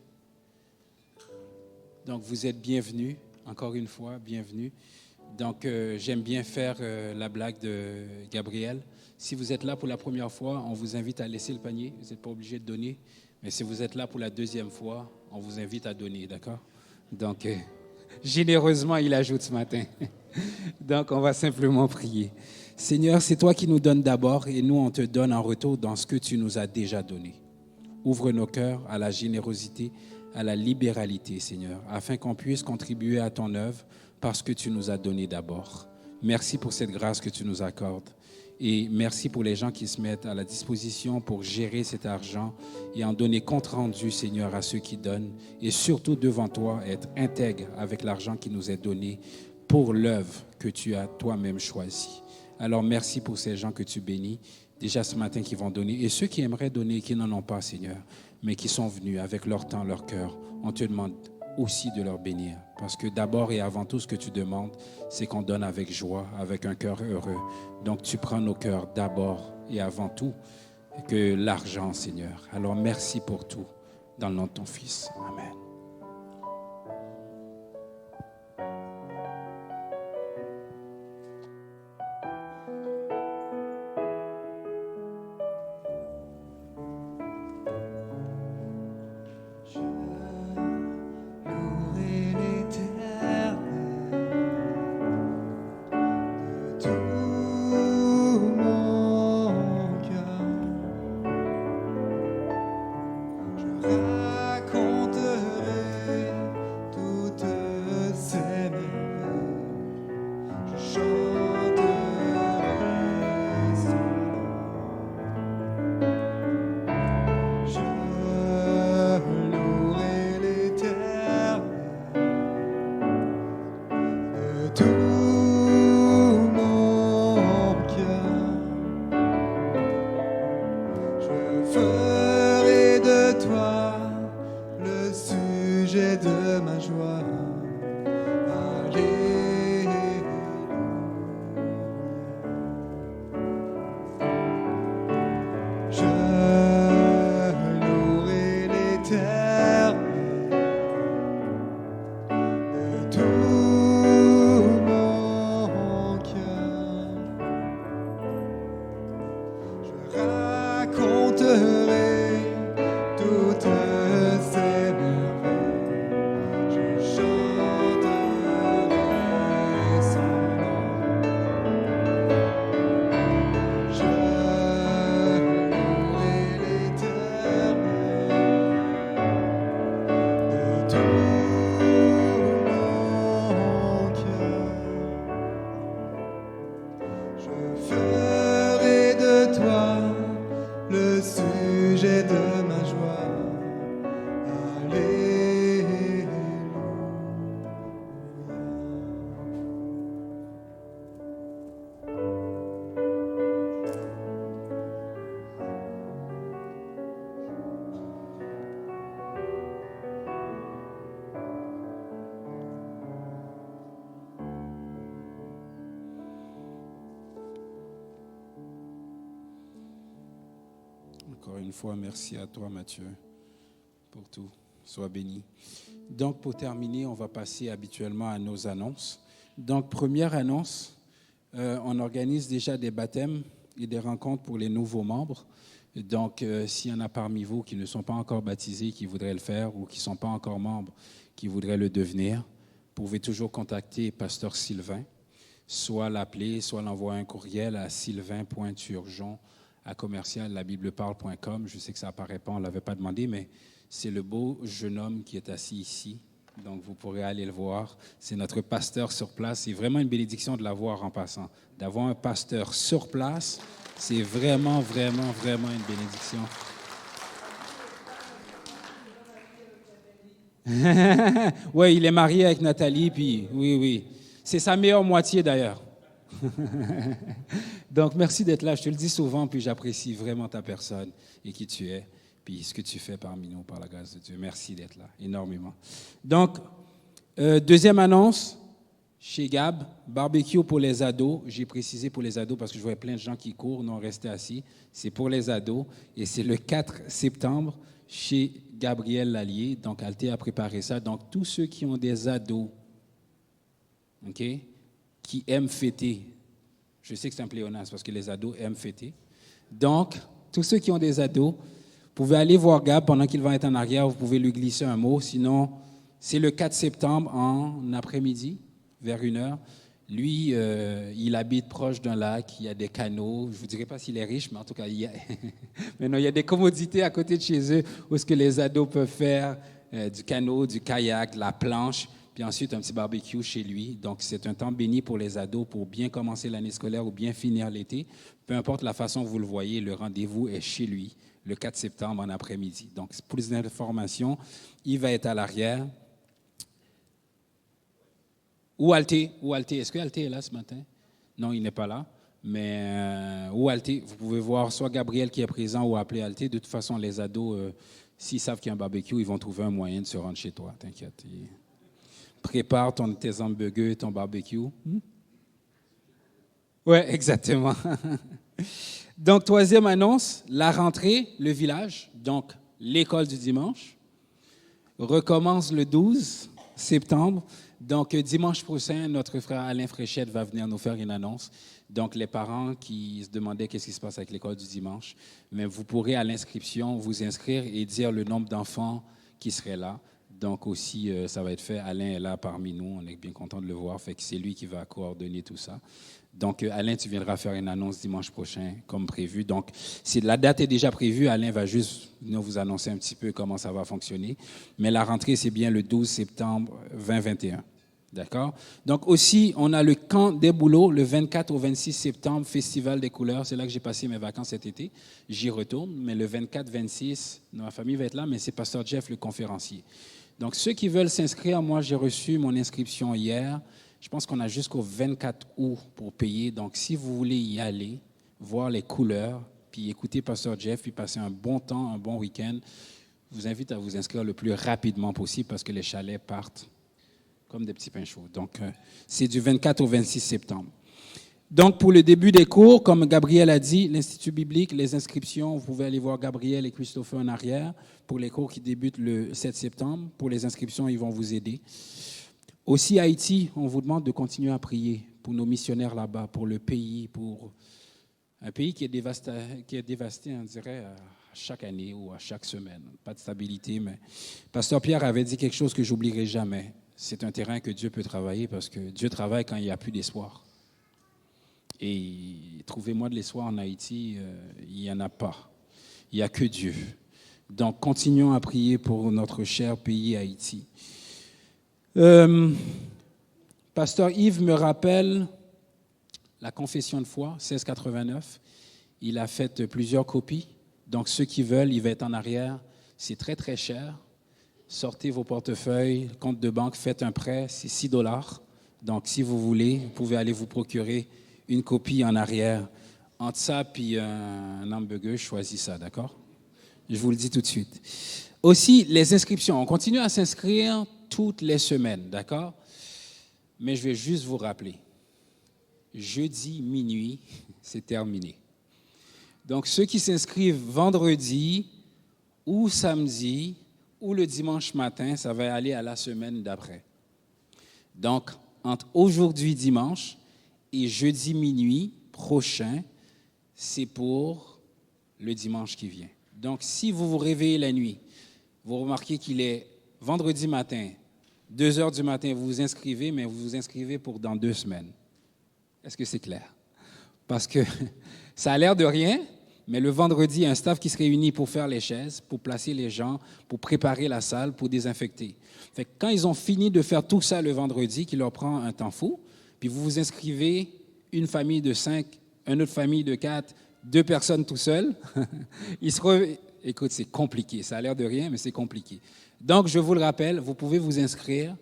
Donc, vous êtes bienvenus, encore une fois, bienvenus. Donc, j'aime bien faire la blague de Gabriel. Si vous êtes là pour la première fois, on vous invite à laisser le panier. Vous n'êtes pas obligé de donner. Mais si vous êtes là pour la deuxième fois, on vous invite à donner, d'accord? Donc, généreusement, il ajoute ce matin. Donc, on va simplement prier. Seigneur, c'est toi qui nous donnes d'abord et nous, on te donne en retour dans ce que tu nous as déjà donné. Ouvre nos cœurs à la générosité, à la libéralité, Seigneur, afin qu'on puisse contribuer à ton œuvre parce que tu nous as donné d'abord. Merci pour cette grâce que tu nous accordes. Et merci pour les gens qui se mettent à la disposition pour gérer cet argent et en donner compte rendu, Seigneur, à ceux qui donnent. Et surtout devant toi, être intègre avec l'argent qui nous est donné pour l'œuvre que tu as toi-même choisie. Alors merci pour ces gens que tu bénis, déjà ce matin qui vont donner. Et ceux qui aimeraient donner et qui n'en ont pas, Seigneur, mais qui sont venus avec leur temps, leur cœur, on te demande aussi de leur bénir. Parce que d'abord et avant tout, ce que tu demandes, c'est qu'on donne avec joie, avec un cœur heureux. Donc tu prends nos cœurs d'abord et avant tout que l'argent, Seigneur. Alors merci pour tout, dans le nom de ton Fils. Amen. Louerai l'Éternel de tout mon cœur. Je raconterai toutes ses merveilles. Je chanterai son nom. Je louerai l'Éternel de tout mon cœur. Je ferai de toi le sujet de ma joie. Alléluia. Je louerai l'Éternel de tout mon cœur. Je raconterai toutes ses merveilles. Je chanterai son nom. Je louerai l'Éternel de tout mon cœur. Je ferai de toi le sujet de ma joie. Alléluia. Encore une fois, merci à toi, Mathieu, pour tout. Sois béni. Donc, pour terminer, on va passer habituellement à nos annonces. Donc, première annonce, on organise déjà des baptêmes et des rencontres pour les nouveaux membres. Donc, s'il y en a parmi vous qui ne sont pas encore baptisés, qui voudraient le faire, ou qui ne sont pas encore membres, qui voudraient le devenir, vous pouvez toujours contacter Pasteur Sylvain, soit l'appeler, soit l'envoyer un courriel à sylvain.turgeon@commercial-labibleparle.com. Je sais que ça apparaît pas, on ne l'avait pas demandé, mais c'est le beau jeune homme qui est assis ici. Donc, vous pourrez aller le voir. C'est notre pasteur sur place. C'est vraiment une bénédiction de l'avoir en passant. D'avoir un pasteur sur place, c'est vraiment, vraiment, vraiment une bénédiction. Oui, il est marié avec Nathalie, puis oui. C'est sa meilleure moitié d'ailleurs. Donc, merci d'être là. Je te le dis souvent, puis j'apprécie vraiment ta personne et qui tu es, puis ce que tu fais parmi nous, par la grâce de Dieu. Merci d'être là, énormément. Donc, deuxième annonce, chez Gab, barbecue pour les ados. J'ai précisé pour les ados parce que je voyais plein de gens qui courent, non restés assis. C'est pour les ados et c'est le 4 septembre chez Gabriel Lallier. Donc, Althée a préparé ça. Donc, tous ceux qui ont des ados, OK, qui aiment fêter. Je sais que c'est un pléonasme parce que les ados aiment fêter. Donc, tous ceux qui ont des ados, vous pouvez aller voir Gab pendant qu'il va être en arrière. Vous pouvez lui glisser un mot. Sinon, c'est le 4 septembre en après-midi, vers 1h. Lui, il habite proche d'un lac. Il y a des canaux. Je ne vous dirai pas s'il est riche, mais en tout cas, il y a, mais non, il y a des commodités à côté de chez eux où ce que les ados peuvent faire du canot, du kayak, de la planche. puis ensuite un petit barbecue chez lui. Donc, c'est un temps béni pour les ados pour bien commencer l'année scolaire ou bien finir l'été. Peu importe la façon que vous le voyez, le rendez-vous est chez lui, le 4 septembre en après-midi. Donc, pour plus d'informations, il va être à l'arrière. Ou Alté, est-ce que Alté est là ce matin? Non, il n'est pas là. Mais ou Alté, vous pouvez voir soit Gabriel qui est présent ou appeler Alté. De toute façon, les ados, s'ils savent qu'il y a un barbecue, ils vont trouver un moyen de se rendre chez toi, t'inquiète. Prépare tes hamburgers, ton barbecue. Oui, exactement. Donc, troisième annonce, la rentrée, le village, donc l'école du dimanche, recommence le 12 septembre. Donc, dimanche prochain, notre frère Alain Fréchette va venir nous faire une annonce. Donc, les parents qui se demandaient qu'est-ce qui se passe avec l'école du dimanche, mais vous pourrez à l'inscription vous inscrire et dire le nombre d'enfants qui seraient là. Donc, aussi, ça va être fait. Alain est là parmi nous. On est bien content de le voir. Fait que c'est lui qui va coordonner tout ça. Donc, Alain, tu viendras faire une annonce dimanche prochain, comme prévu. Donc, si la date est déjà prévue, Alain va juste vous annoncer un petit peu comment ça va fonctionner. Mais la rentrée, c'est bien le 12 septembre 2021. D'accord? Donc, aussi, on a le camp des boulots, le 24 au 26 septembre, Festival des couleurs. C'est là que j'ai passé mes vacances cet été. J'y retourne. Mais le 24-26, ma famille va être là, mais c'est Pasteur Jeff, le conférencier. Donc, ceux qui veulent s'inscrire, moi, j'ai reçu mon inscription hier. Je pense qu'on a jusqu'au 24 août pour payer. Donc, si vous voulez y aller, voir les couleurs, puis écouter Pasteur Jeff, puis passer un bon temps, un bon week-end, je vous invite à vous inscrire le plus rapidement possible parce que les chalets partent comme des petits pains chauds. Donc, c'est du 24 au 26 septembre. Donc, pour le début des cours, comme Gabriel a dit, l'Institut biblique, les inscriptions, vous pouvez aller voir Gabriel et Christopher en arrière pour les cours qui débutent le 7 septembre. Pour les inscriptions, ils vont vous aider. Aussi, Haïti, on vous demande de continuer à prier pour nos missionnaires là-bas, pour le pays, pour un pays qui est dévasté, on dirait, à chaque année ou à chaque semaine. Pas de stabilité, mais Pasteur Pierre avait dit quelque chose que j'oublierai jamais. C'est un terrain que Dieu peut travailler parce que Dieu travaille quand il n'y a plus d'espoir. Et trouvez-moi de l'espoir en Haïti, il n'y en a pas. Il n'y a que Dieu. Donc, continuons à prier pour notre cher pays Haïti. Pasteur Yves me rappelle la confession de foi, 1689. Il a fait plusieurs copies. Donc, ceux qui veulent, il va être en arrière. C'est très, très cher. Sortez vos portefeuilles, compte de banque, faites un prêt, c'est $6. Donc, si vous voulez, vous pouvez aller vous procurer une copie en arrière. Entre ça puis un hamburger, choisis ça, d'accord? Je vous le dis tout de suite. Aussi, les inscriptions. On continue à s'inscrire toutes les semaines, d'accord? Mais je vais juste vous rappeler. Jeudi minuit, c'est terminé. Donc, ceux qui s'inscrivent vendredi ou samedi ou le dimanche matin, ça va aller à la semaine d'après. Donc, entre aujourd'hui dimanche et jeudi minuit prochain, c'est pour le dimanche qui vient. Donc, si vous vous réveillez la nuit, vous remarquez qu'il est vendredi matin, 2 heures du matin, vous vous inscrivez, mais vous vous inscrivez pour dans 2 semaines. Est-ce que c'est clair? Parce que ça a l'air de rien, mais le vendredi, il y a un staff qui se réunit pour faire les chaises, pour placer les gens, pour préparer la salle, pour désinfecter. Fait que quand ils ont fini de faire tout ça le vendredi, qui leur prend un temps fou, puis vous vous inscrivez, une famille de 5, une autre famille de 4, 2 personnes tout seuls, écoute, c'est compliqué. Ça a l'air de rien, mais c'est compliqué. Donc, je vous le rappelle, vous pouvez vous inscrire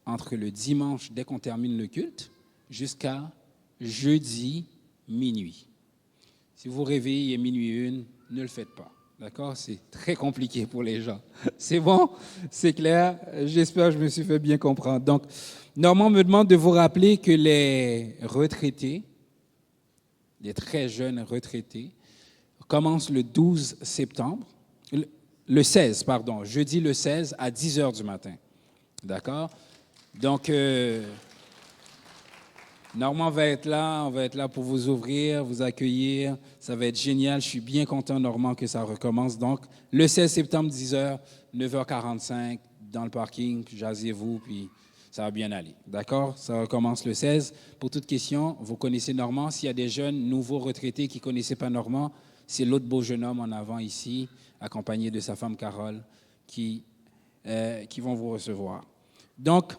entre le dimanche, dès qu'on termine le culte, jusqu'à jeudi minuit. Si vous réveillez minuit 1, ne le faites pas. D'accord? C'est très compliqué pour les gens. C'est bon? C'est clair? J'espère que je me suis fait bien comprendre. Donc, Normand me demande de vous rappeler que les retraités, les très jeunes retraités, commencent le 12 septembre, le 16, pardon, jeudi le 16 à 10 heures du matin. D'accord? Donc, Normand va être là, on va être là pour vous ouvrir, vous accueillir. Ça va être génial. Je suis bien content, Normand, que ça recommence. Donc, le 16 septembre, 10h, 9h45, dans le parking, jasez-vous, puis ça va bien aller. D'accord? Ça recommence le 16. Pour toute question, vous connaissez Normand. S'il y a des jeunes nouveaux retraités qui ne connaissaient pas Normand, c'est l'autre beau jeune homme en avant ici, accompagné de sa femme Carole, qui vont vous recevoir. Donc,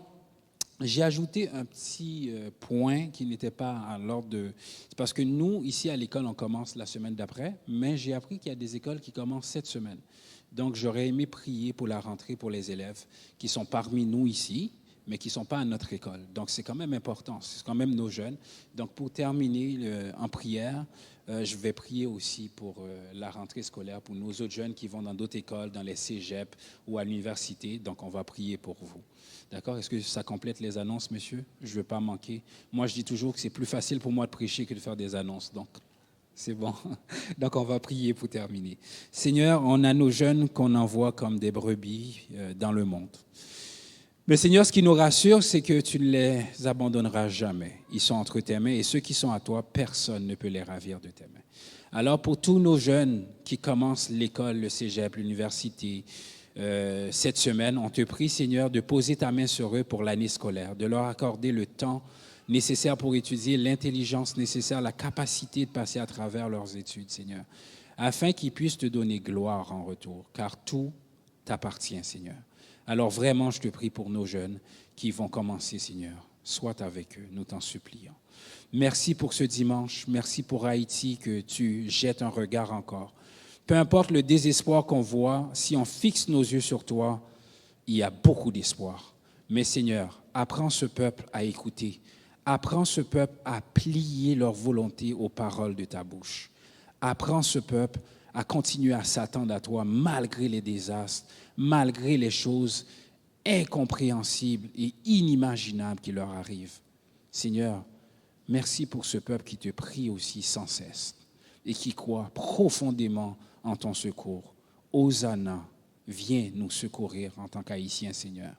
j'ai ajouté un petit point qui n'était pas à l'ordre de... C'est parce que nous, ici à l'école, on commence la semaine d'après, mais j'ai appris qu'il y a des écoles qui commencent cette semaine. Donc, j'aurais aimé prier pour la rentrée pour les élèves qui sont parmi nous ici, mais qui ne sont pas à notre école. Donc, c'est quand même important, c'est quand même nos jeunes. Donc, pour terminer en prière, je vais prier aussi pour la rentrée scolaire, pour nos autres jeunes qui vont dans d'autres écoles, dans les cégeps ou à l'université. Donc, on va prier pour vous. D'accord? Est-ce que ça complète les annonces, monsieur? Je ne veux pas manquer. Moi, je dis toujours que c'est plus facile pour moi de prêcher que de faire des annonces. Donc, c'est bon. Donc, on va prier pour terminer. Seigneur, on a nos jeunes qu'on envoie comme des brebis dans le monde. Mais Seigneur, ce qui nous rassure, c'est que tu ne les abandonneras jamais. Ils sont entre tes mains et ceux qui sont à toi, personne ne peut les ravir de tes mains. Alors pour tous nos jeunes qui commencent l'école, le cégep, l'université, cette semaine, on te prie, Seigneur, de poser ta main sur eux pour l'année scolaire, de leur accorder le temps nécessaire pour étudier, l'intelligence nécessaire, la capacité de passer à travers leurs études, Seigneur, afin qu'ils puissent te donner gloire en retour, car tout t'appartient, Seigneur. Alors vraiment, je te prie pour nos jeunes qui vont commencer, Seigneur. Sois avec eux, nous t'en supplions. Merci pour ce dimanche. Merci pour Haïti, que tu jettes un regard encore. Peu importe le désespoir qu'on voit, si on fixe nos yeux sur toi, il y a beaucoup d'espoir. Mais Seigneur, apprends ce peuple à écouter. Apprends ce peuple à plier leur volonté aux paroles de ta bouche. Apprends ce peuple à continuer à s'attendre à toi malgré les désastres, malgré les choses incompréhensibles et inimaginables qui leur arrivent. Seigneur, merci pour ce peuple qui te prie aussi sans cesse et qui croit profondément en ton secours. Hosanna, viens nous secourir en tant qu'Haïtiens, Seigneur.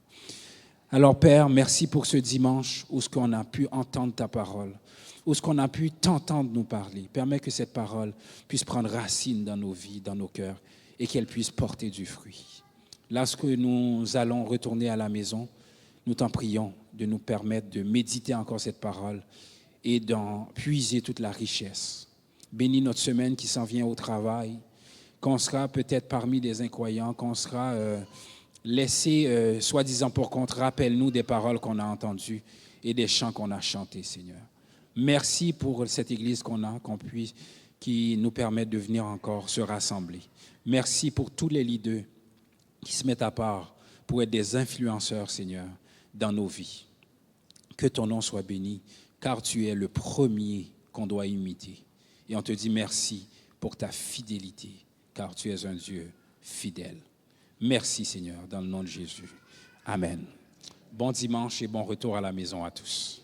Alors Père, merci pour ce dimanche où ce qu'on a pu entendre ta parole, où ce qu'on a pu t'entendre nous parler. Permets que cette parole puisse prendre racine dans nos vies, dans nos cœurs, et qu'elle puisse porter du fruit. Lorsque nous allons retourner à la maison, nous t'en prions de nous permettre de méditer encore cette parole et d'en puiser toute la richesse. Bénis notre semaine qui s'en vient au travail, qu'on sera peut-être parmi des incroyants, qu'on sera laissé, soi-disant pour compte, rappelle-nous des paroles qu'on a entendues et des chants qu'on a chantés, Seigneur. Merci pour cette Église qu'on a, qui nous permet de venir encore se rassembler. Merci pour tous les leaders qui se mettent à part pour être des influenceurs, Seigneur, dans nos vies. Que ton nom soit béni, car tu es le premier qu'on doit imiter. Et on te dit merci pour ta fidélité, car tu es un Dieu fidèle. Merci, Seigneur, dans le nom de Jésus. Amen. Bon dimanche et bon retour à la maison à tous.